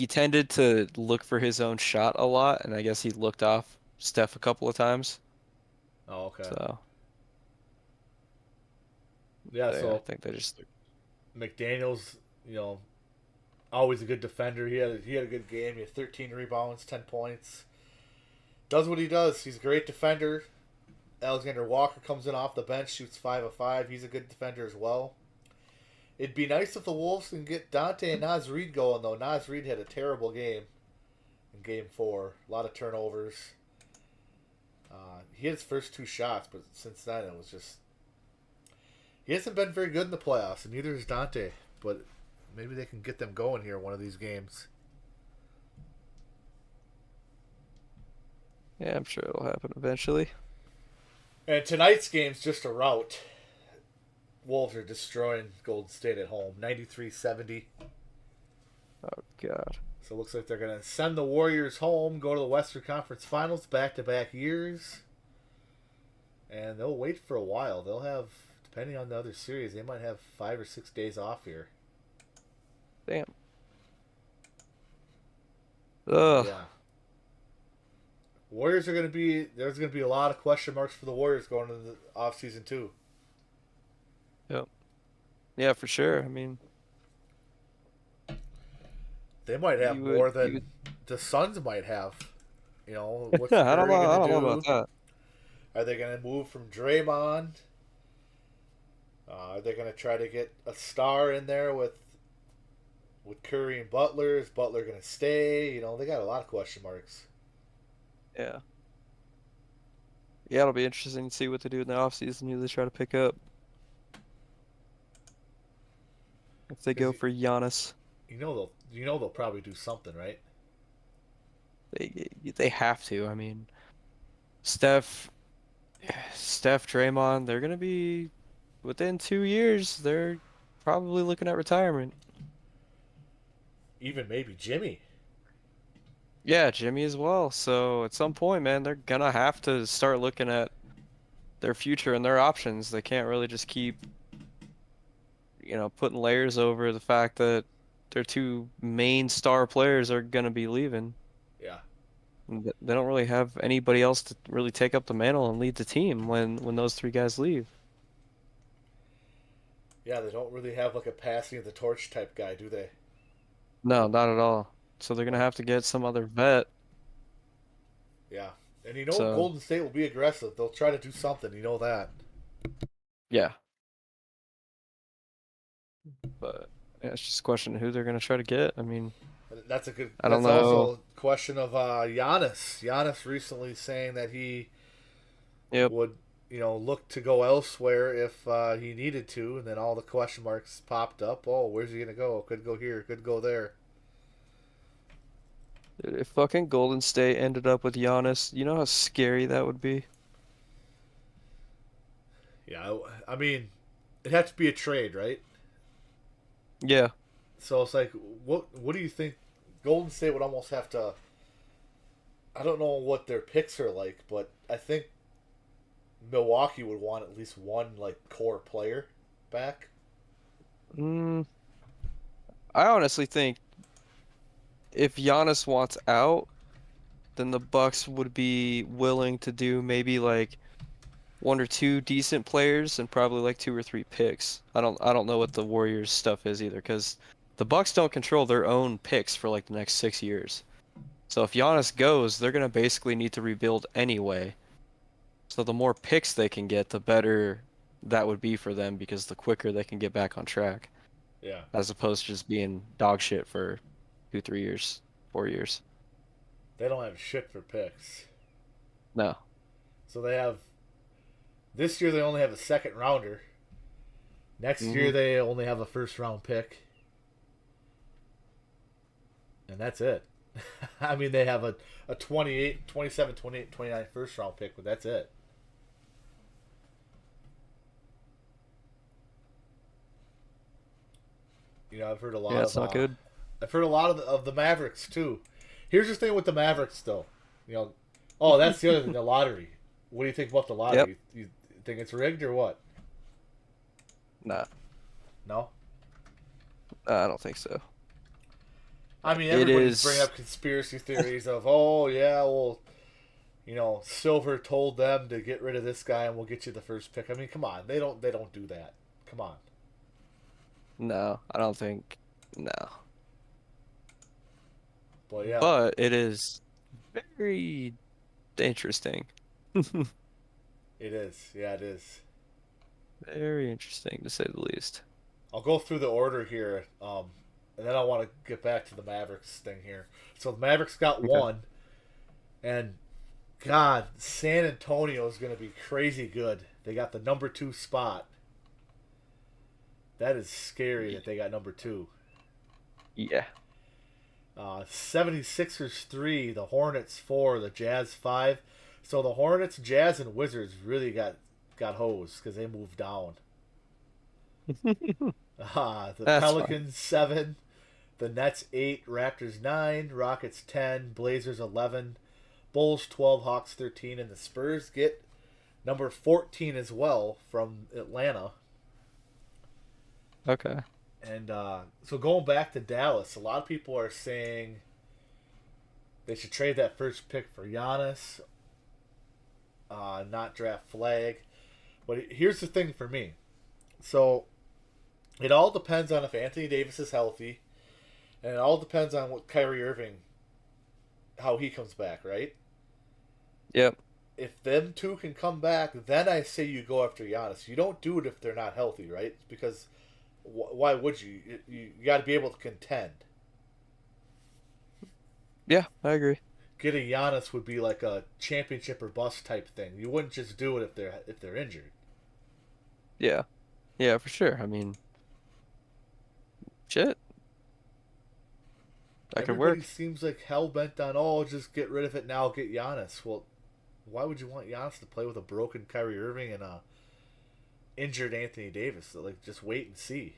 tended to look for his own shot a lot, and I guess he looked off Steph a couple of times. Oh, okay. So Yeah, I so think they just McDaniels, always a good defender. He had a good game. He had 13 rebounds, 10 points. Does what he does. He's a great defender. Alexander Walker comes in off the bench, shoots 5 of 5. He's a good defender as well. It'd be nice if the Wolves can get Dante and Naz Reid going, though. Naz Reid had a terrible game in game 4. A lot of turnovers. He had his first 2 shots, but since then it was just... He hasn't been very good in the playoffs, and neither is Dante. But maybe they can get them going here one of these games. yeah, I'm sure it'll happen eventually. And tonight's game's just a rout. Wolves are destroying Golden State at home, 93-70. Oh God. So it looks like they're going to send the Warriors home, go to the Western Conference Finals back-to-back years. And they'll wait for a while. They'll have, depending on the other series, they might have 5 or 6 days off here. Damn. Ugh. Yeah. Warriors are going to be, there's going to be a lot of question marks for the Warriors going into the offseason too. Yep. Yeah, for sure. I mean, They might have you more would you than the Suns might have. What's I don't Curry know. I going don't know to about do? that. Are they going to move from Draymond? Are they going to try to get a star in there with Curry and Butler? Is Butler going to stay? They got a lot of question marks. Yeah. Yeah, it'll be interesting to see what they do in the offseason, who they try to pick up. If they go Is for Giannis, they'll probably do something, right? they have to. I mean, Steph, Draymond, they're gonna be within 2 years. They're probably looking at retirement. Even maybe Jimmy. Yeah, Jimmy as well. So at some point, man, they're gonna have to start looking at their future and their options. They can't really just keep putting layers over the fact that their two main star players are gonna be leaving. Yeah. They don't really have anybody else to really take up the mantle and lead the team when those three guys leave. Yeah, they don't really have like a passing of the torch type guy, do they? No, not at all. So they're gonna Like, have to get some other vet. yeah. And So Golden State will be aggressive. They'll try to do something. You know that. yeah, but yeah, it's just a question of who they're gonna try to get. I mean, That's a good. I don't That's know. also a question of Giannis. Giannis recently saying that he Yep. would, look to go elsewhere if he needed to, and then all the question marks popped up. Oh, where's he gonna go? Could go here. Could go there. If fucking Golden State ended up with Giannis, you know how scary that would be? Yeah, I mean, it had to be a trade, right? Yeah. So it's like, what do you think? Golden State would almost have to. I don't know what their picks are like, but I think Milwaukee would want at least one like core player back. Mm, I honestly think if Giannis wants out, then the Bucks would be willing to do maybe like one or two decent players and probably like two or three picks. I don't know what the Warriors stuff is either because the Bucks don't control their own picks for like the next 6 years. So if Giannis goes, they're gonna basically need to rebuild anyway. So the more picks they can get, the better that would be for them because the quicker they can get back on track, Yeah, as opposed to just being dog shit for 2, 3 years, 4 years. they don't have shit for picks. No. So they have this year. They only have a second rounder. Next Hmm. year they only have a first round pick, and that's it. I mean, they have a 28, 27, 28, 29 first round pick, but that's it. I've heard a lot Yeah, of it's not good. I've heard a lot of the Mavericks too. Here's the thing with the Mavericks, though. You know, oh, that's the other thing. The lottery. What do you think about the Yep. lottery? You think it's rigged or what? Nah, No. I don't think so. I mean, It everybody's bringing is. up conspiracy theories of, oh yeah, well, Silver told them to get rid of this guy and we'll get you the first pick. I mean, come on, they don't do that. Come on. No, I don't think. No. But yeah, But it is very interesting. it is. Yeah, it is. Very interesting to say the least. I'll go through the order here, and then I want to get back to the Mavericks thing here. So the Mavericks got Okay. one, and God, San Antonio is going to be crazy good. They got the number two spot. That is scary that they got number two. Yeah. 76ers 3, the Hornets 4, the Jazz 5. So the Hornets, Jazz, and Wizards really got hosed because they moved down. The That's fine. Pelicans 7, the Nets 8, Raptors 9, Rockets 10, Blazers 11, Bulls 12, Hawks 13, and the Spurs get number 14 as well from Atlanta. Okay. And so going back to Dallas, a lot of people are saying they should trade that first pick for Giannis, not draft Flag. But here's the thing for me. So it all depends on if Anthony Davis is healthy, and it all depends on what Kyrie Irving, how he comes back, right? Yep. If them two can come back, then I say you go after Giannis. You don't do it if they're not healthy, right? Because why would you? You got to be able to contend. Yeah, I agree. Getting Giannis would be like a championship or bust type thing. You wouldn't just do it if they're injured. Yeah. Yeah, for sure. I mean, shit, that could Everybody work. seems like hell bent on, oh, just get rid of it now, get Giannis. Well, why would you want Giannis to play with a broken Kyrie Irving and a injured Anthony Davis? So, like, just wait and see.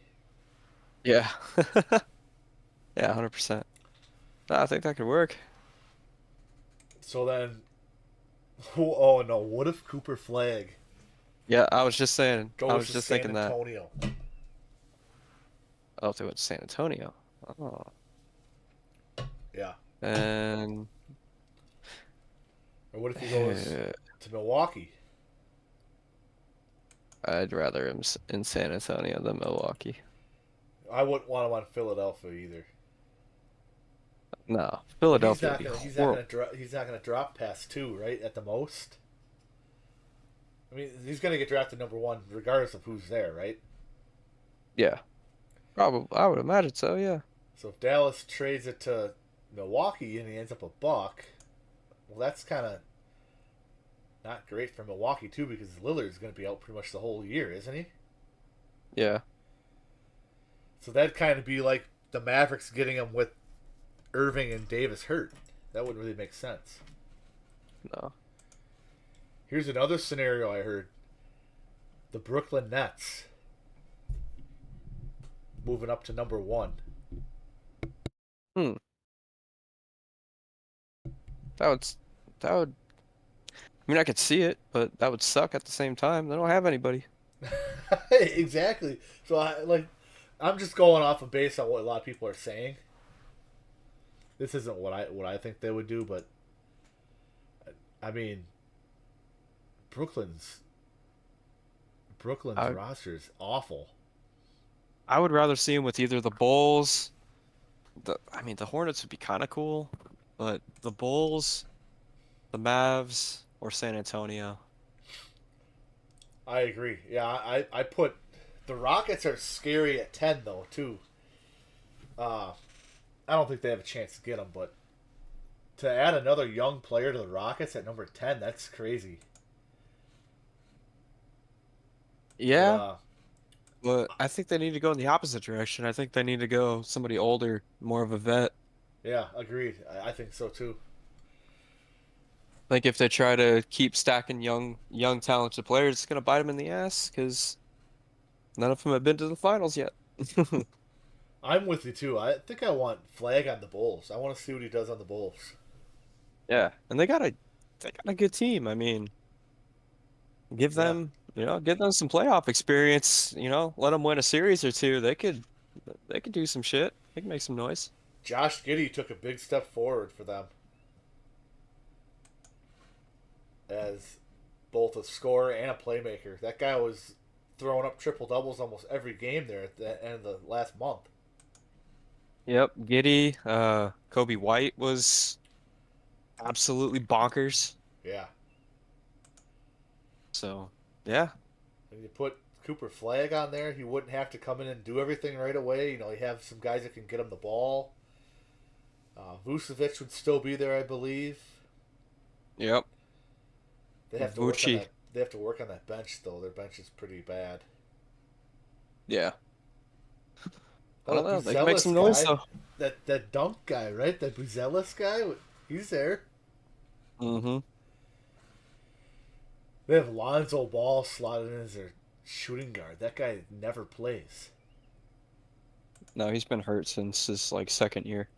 Yeah. Yeah, 100%. I think that could work. So then, oh no, what if Cooper Flag Yeah, I was just saying. I goes was to just San thinking that. Antonio? Oh, if they went to San Antonio. Oh. Yeah. And Or what if he goes to Milwaukee? I'd rather him in San Antonio than Milwaukee. I wouldn't want him on Philadelphia either. No, But he's Philadelphia would not be gonna horrible. he's not gonna drop past 2, right? At the most. I mean, he's gonna get drafted number 1 regardless of who's there, right? Yeah, probably. I would imagine so. Yeah. So if Dallas trades it to Milwaukee and he ends up a Buck, well, that's kind of not great for Milwaukee too because Lillard's going to be out pretty much the whole year, isn't he? Yeah. So that'd kind of be like the Mavericks getting him with Irving and Davis hurt. That wouldn't really make sense. No. Here's another scenario I heard: the Brooklyn Nets moving up to number 1. Hmm. That would. That would. I mean, I could see it, but that would suck at the same time. They don't have anybody. Exactly. So I'm just going off of based on what a lot of people are saying. This isn't what I think they would do, but I mean, Brooklyn's Brooklyn's I roster is awful. I would rather see him with either the Bulls. I mean, the Hornets would be kind of cool, but the Bulls, the Mavs, or San Antonio. I agree. Yeah, I put the Rockets are scary at 10 though too. Uh, I don't think they have a chance to get them, but to add another young player to the Rockets at number 10, that's crazy. But Yeah, but I think they need to go in the opposite direction. I think they need to go somebody older, more of a vet. yeah, agreed. I think so too. Like if they try to keep stacking young talented players, it's gonna bite them in the ass because none of them have been to the finals yet. I'm with you too. I think I want Flag on the Bulls. I want to see what he does on the Bulls. Yeah, and they got a good team. I mean, give Yeah, them, give them some playoff experience, let them win a series or two. They could do some shit. They can make some noise. Josh Giddey took a big step forward for them as both a scorer and a playmaker. That guy was throwing up triple doubles almost every game there at the end of the last month. Yep, Giddy, Kobe White was absolutely bonkers. Yeah, So, yeah, and you put Cooper Flag on there, he wouldn't have to come in and do everything right away. You have some guys that can get him the ball. Vucevic would still be there, I believe. yep, They have to work on Vucci, that. They have to work on that bench though. Their bench is pretty bad. yeah. I Oh, don't that know. They can make Buzelis some noise guy, though. that dunk guy, right? That Buzelis guy, he's there. Mm-hmm. They have Lonzo Ball slotted in as their shooting guard. That guy never plays. No, he's been hurt since his like second year.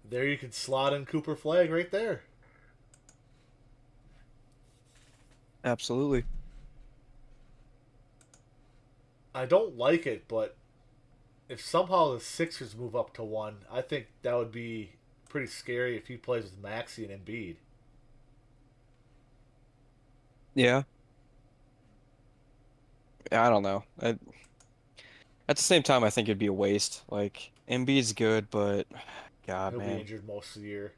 There you can slot in Cooper Flag right there. Absolutely. I don't like it, but if somehow the Sixers move up to 1, I think that would be pretty scary if he plays with Maxey and Embiid. Yeah. I don't know. At the same time, I think it'd be a waste. Like Embiid's good, but God, He'll be man, injured most of the year.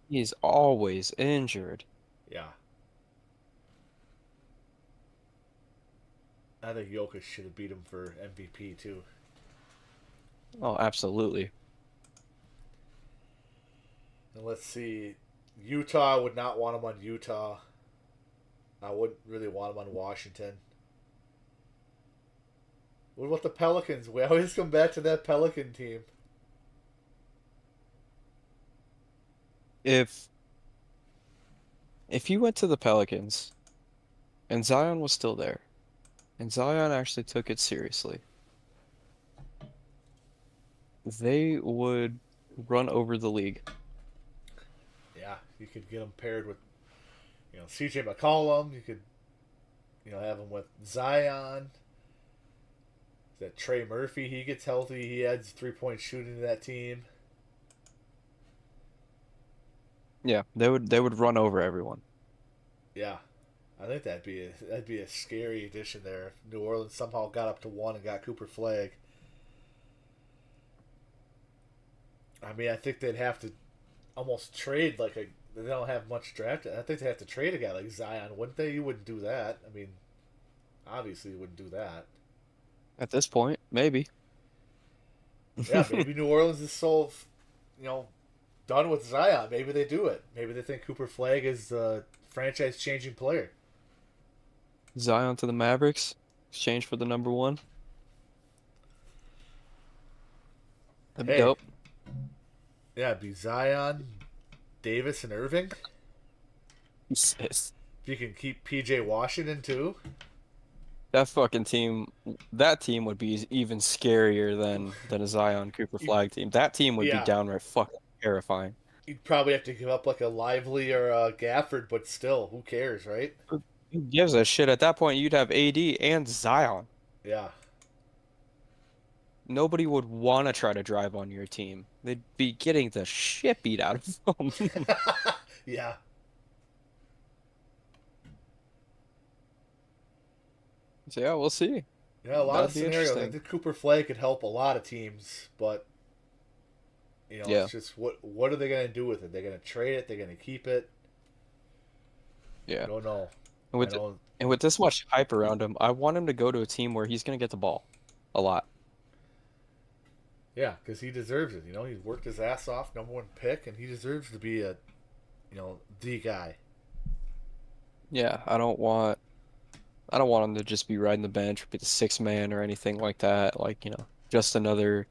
he's always injured. Yeah. I think Jokic should have beat him for MVP too. Oh, absolutely. And let's see. Utah would not want him on Utah. I wouldn't really want him on Washington. What about the Pelicans? We always come back to that Pelican team. If if you went to the Pelicans and Zion was still there, and Zion actually took it seriously, they would run over the league. Yeah, you could get him paired with, CJ McCollum. You could, have him with Zion. That Trey Murphy, he gets healthy, he adds 3-point shooting to that team. Yeah, they would run over everyone. Yeah, I think that'd be a scary addition there. If New Orleans somehow got up to one and got Cooper Flag. I mean, I think they'd have to almost trade like a. They don't have much draft. I think they have to trade a guy like Zion, wouldn't they? You wouldn't do that. I mean, obviously you wouldn't do that. At this point, maybe. Yeah, maybe New Orleans is so, you know, done with Zion. Maybe they do it. Maybe they think Cooper Flag is a franchise-changing player. Zion to the Mavericks, exchange for the number one. That'd be Hey, dope. yeah, it'd be Zion, Davis, and Irving. Yes. If you can keep PJ Washington too. That fucking team, that team would be even scarier than a Zion Cooper You, Flag team. That team would be yeah, downright fucking terrifying. you'd probably have to give up like a Lively or a Gafford, but still, who cares, right? Who gives a shit? At that point, you'd have AD and Zion. Yeah, Nobody would want to try to drive on your team. They'd be getting the shit beat out of them. yeah, So yeah, we'll see. yeah. A lot of That'd be scenarios. I interesting. think Cooper Flag could help a lot of teams, but Yeah, it's just what are they gonna do with it? They're gonna trade it. They're gonna keep it. I yeah. don't know. And I with know. and with this much hype around him, I want him to go to a team where he's gonna get the ball a lot. Yeah, because he deserves it. He's worked his ass off, number one pick, and he deserves to be the guy. Yeah, I don't want him to just be riding the bench or be the sixth man or anything like that. Like, just another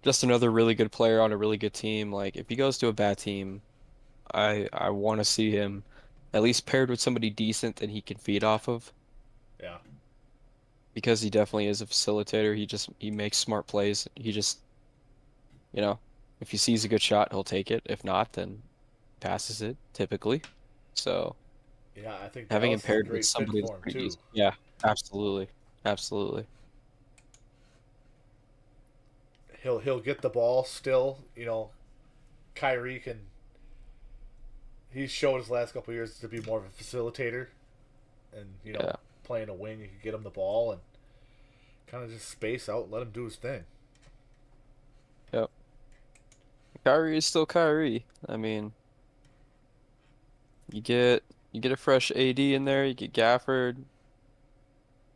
really good player on a really good team. Like if he goes to a bad team, I want to see him at least paired with somebody decent that he can feed off of Yeah, because he definitely is a facilitator. He makes smart plays. You know, if he sees a good shot, he'll take it. If not, then passes it typically. So yeah. I think having him Dallas is a paired with great fit somebody that's for him pretty too. decent. Yeah, absolutely. Absolutely. He'll get the ball still. Kyrie can. He's showed his last couple of years to be more of a facilitator, and Yeah. playing a wing, you can get him the ball and kind of just space out, and let him do his thing. Yep. Kyrie is still Kyrie. I mean, you get a fresh AD in there, you get Gafford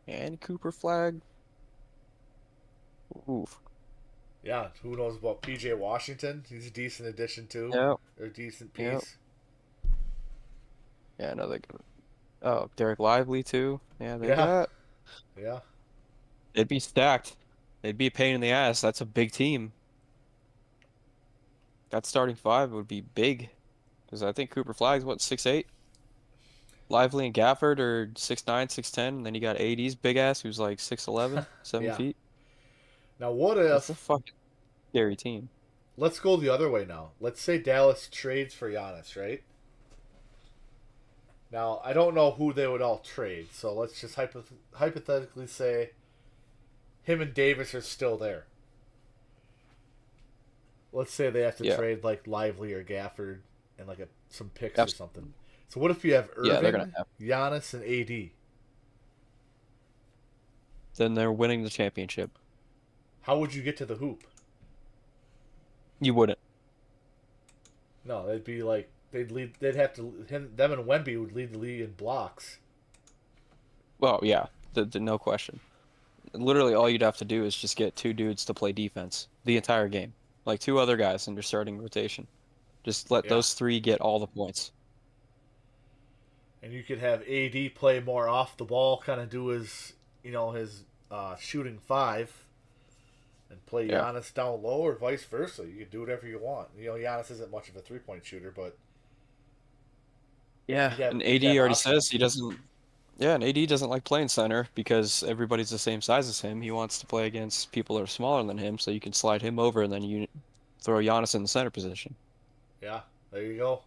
and Cooper Flag. Oof. Yeah, who knows about PJ Washington? He's a decent addition too, Yep. or a decent Yep. piece. Yeah, another good. Oh, Derek Lively too. Yeah, they Yeah, got. yeah, They'd be stacked. They'd be a pain in the ass. That's a big team. That starting five would be big. Because I think Cooper Flag's what, 6'8"? Lively and Gafford are 6'9", 6'10", and then you got AD's big ass who's like 6'11", 7 yeah. feet. Now, what That's a if? fucking scary team. Let's go the other way now. Let's say Dallas trades for Giannis, right? Now, I don't know who they would all trade, so let's just hypothetically say him and Davis are still there. Let's say they have to Yeah. trade like Lively or Gafford and like some picks or Abs- something. So what if you have Yeah, they're gonna Irving, have. Giannis, and AD? Then they're winning the championship. How would you get to the hoop? You wouldn't. No, they'd be like they'd lead. They'd have to them and Wemby would lead the league in blocks. Well, yeah, no question. Literally, all you'd have to do is just get two dudes to play defense the entire game, like two other guys in your starting rotation. Just let Yeah, those three get all the points. and you could have AD play more off the ball, kind of do his shooting five, and play Yeah. Giannis down low, or vice versa. You could do whatever you want. Giannis isn't much of a 3-point shooter, but Yeah, you'd have and you'd AD have already says options. he doesn't. Yeah, and AD doesn't like playing center because everybody's the same size as him. He wants to play against people that are smaller than him, so you can slide him over and then you throw Giannis in the center position. Yeah, there you go.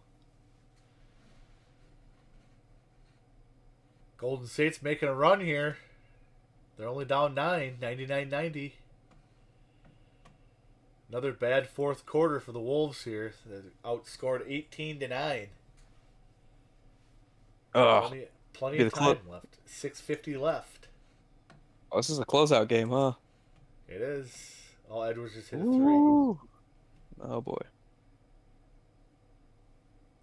Golden State's making a run here. They're only down 9, 99-90. Another bad fourth quarter for the Wolves here. They outscored 18-9. Oh, Plenty be of the time left. 6:50 left. Oh, this is a closeout game, huh? It is. Oh, Edwards just hit a three. Ooh. Oh boy.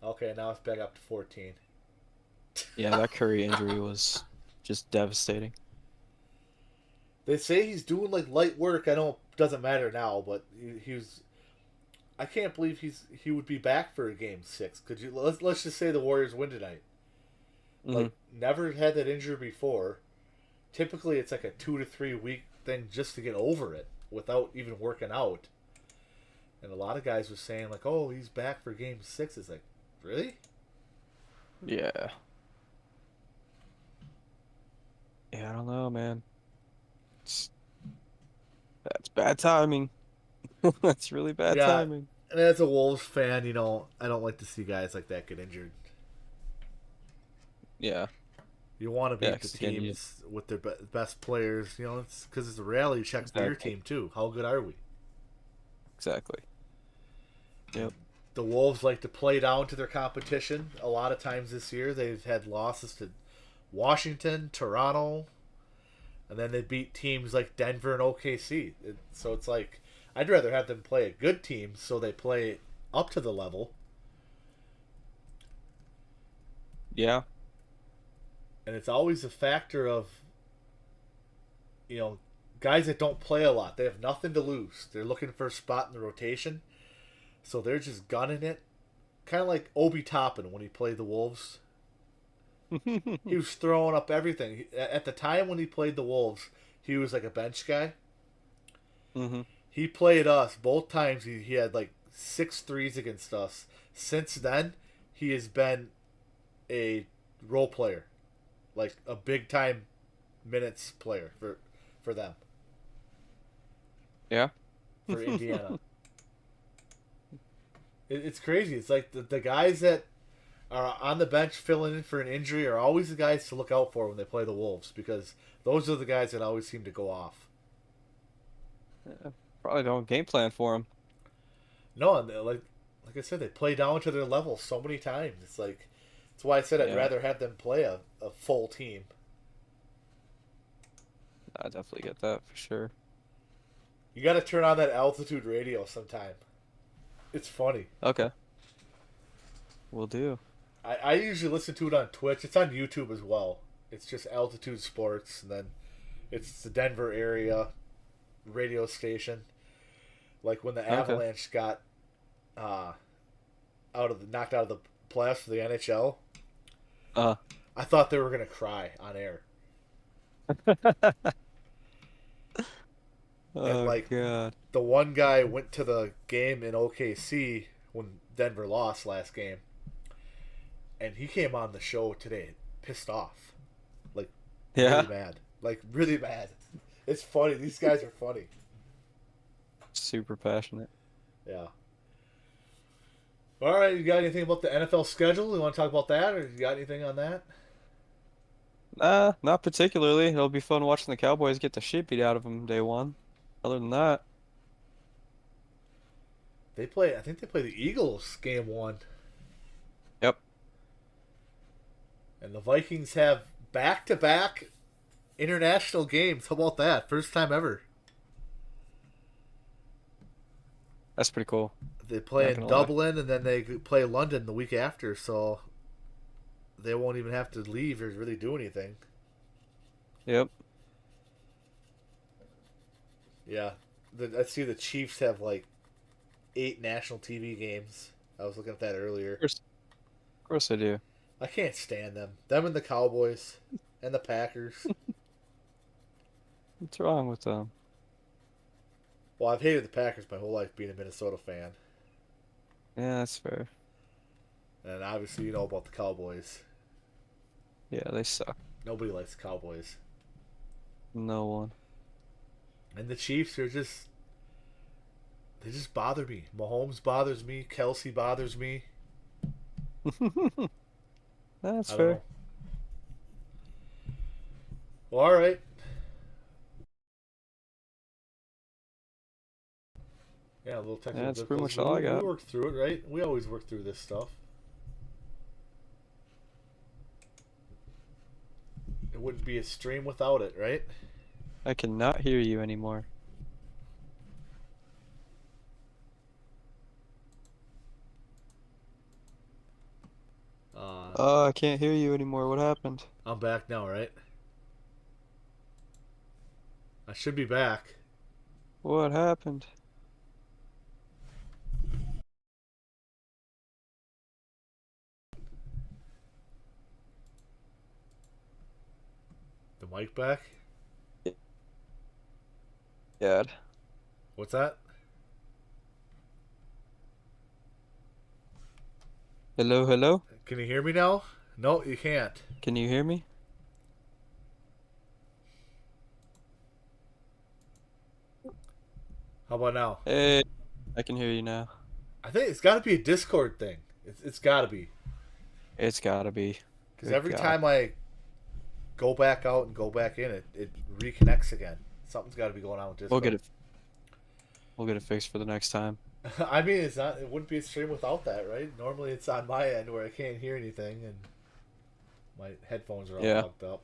Okay, now it's back up to 14. Yeah, that Curry injury was just devastating. They say he's doing like light work. I know it doesn't matter now, but he was. I can't believe he would be back for a game 6. Could you let's just say the Warriors win tonight. Like never had that injury before. Typically, it's like a 2 to 3 week thing just to get over it without even working out. And a lot of guys were saying like, "Oh, he's back for game 6." It's like, really? Yeah. Yeah, I don't know, man. That's bad timing. That's really bad Yeah. timing. And as a Wolves fan, I don't like to see guys like that get injured. Yeah. You want to beat Yeah, the 'cause again, teams with their best players. It's because it's a reality check for your Exactly. team too. How good are we? Exactly. Yep. The Wolves like to play down to their competition. A lot of times this year, they've had losses to Washington, Toronto, and then they beat teams like Denver and OKC. So it's like I'd rather have them play a good team so they play up to the level. Yeah. And it's always a factor of, guys that don't play a lot. They have nothing to lose. They're looking for a spot in the rotation. So they're just gunning it. Kind of like Obi Toppin when he played the Wolves. He was throwing up everything. At the time when he played the Wolves, he was like a bench guy. Mm-hmm. He played us both times. He had like 6 threes against us. Since then, he has been a role player, like a big time minutes player for them, Yeah. for Indiana. It's crazy. It's like the guys that are on the bench filling in for an injury are always the guys to look out for when they play the Wolves because those are the guys that always seem to go off. Probably don't game plan for him. No, and like I said, they play down to their level so many times. It's like that's why I said I'd Yeah. rather have them play a full team. I definitely get that for sure. You got to turn on that altitude radio sometime. It's funny. Okay. Will do. I usually listen to it on Twitch. It's on YouTube as well. It's just Altitude Sports, and then it's the Denver area radio station. Like when the Okay. Avalanche got knocked out of the playoffs for the NHL, Uh. I thought they were gonna cry on air. Oh like- God. The one guy went to the game in OKC when Denver lost last game, and he came on the show today pissed off, like Yeah. really mad, like really mad. It's funny. These guys are funny. Super passionate. Yeah. All right, you got anything about the NFL schedule? You want to talk about that, or you got anything on that? Nah, not particularly. It'll be fun watching the Cowboys get the shit beat out of them day one. Other than that, They play. I think they play the Eagles game 1, yep. and the Vikings have back-to-back international games. How about that? First time ever. That's pretty cool. They play Not in gonna lie. Dublin, and then they play London the week after, so they won't even have to leave or really do anything. Yep. Yeah. I see the Chiefs have like 8 national TV games. I was looking at that earlier. Of course I do. I can't stand them. Them and the Cowboys and the Packers. What's wrong with them? Well, I've hated the Packers my whole life being a Minnesota fan. Yeah, that's fair. And obviously you know about the Cowboys. Yeah, they suck. Nobody likes the Cowboys. No one. And the Chiefs are they just bother me. Mahomes bothers me. Kelsey bothers me. That's I don't fair. know. Well, all right. Yeah, a little technical Yeah, that's pretty difficulties, much all I but we got. worked through it, right? We always work through this stuff. It wouldn't be a stream without it, right? I cannot hear you anymore. Oh, I can't hear you anymore. What happened? I'm back now, right? I should be back. What happened? The mic back? Dad. What's that? Hello, hello? Can you hear me now? No, you can't. Can you hear me? How about now? Hey, I can hear you now. I think it's got to be a Discord thing. It's got to be. It's gotta be. Because Good every God. time I go back out and go back in, it reconnects again. Something's got to be going on with Discord. We'll get it. We'll get it fixed for the next time. I mean, it's not. It wouldn't be a stream without that, right? Normally, it's on my end where I can't hear anything, and my headphones are all Yeah. fucked up.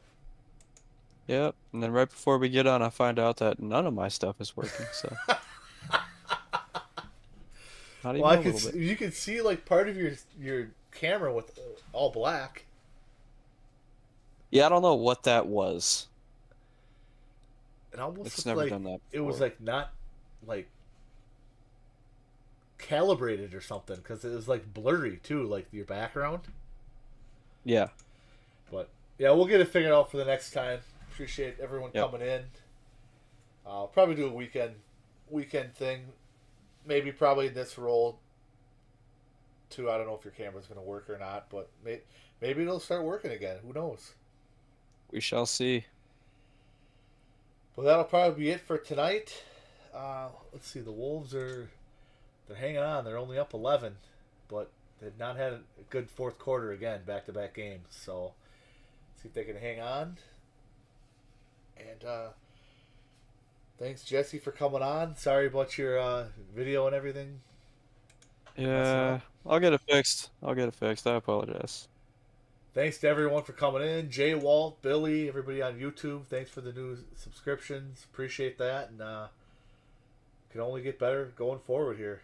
Yep. And then right before we get on, I find out that none of my stuff is working. So not even Well, a little bit. you can see like part of your camera with all black. Yeah, I don't know what that was. It almost It's looked never like done that it was before. like not like calibrated or something because it was like blurry too, like your background. Yeah. But yeah, we'll get it figured out for the next time. Appreciate everyone Yep. coming in. I'll probably do a weekend thing. Maybe probably this role too. I don't know if your camera's going to work or not, but maybe it'll start working again. Who knows? We shall see. Well, that'll probably be it for tonight. Let's see. The Wolves they're hanging on. They're only up 11, but they've not had a good fourth quarter again, back-to-back games. So see if they can hang on. And thanks, Jesse, for coming on. Sorry about your video and everything. Yeah, I'll get it fixed. I'll get it fixed. I apologize. Thanks to everyone for coming in. Jay, Walt, Billy, everybody on YouTube. Thanks for the new subscriptions. Appreciate that. And can only get better going forward here.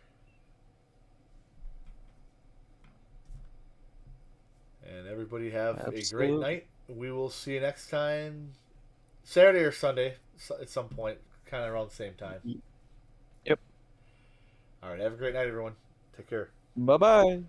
And everybody have a great Absolutely. night. We will see you next time, Saturday or Sunday at some point, kind of around the same time. Yep. All right. Have a great night, everyone. Take care. Bye-bye.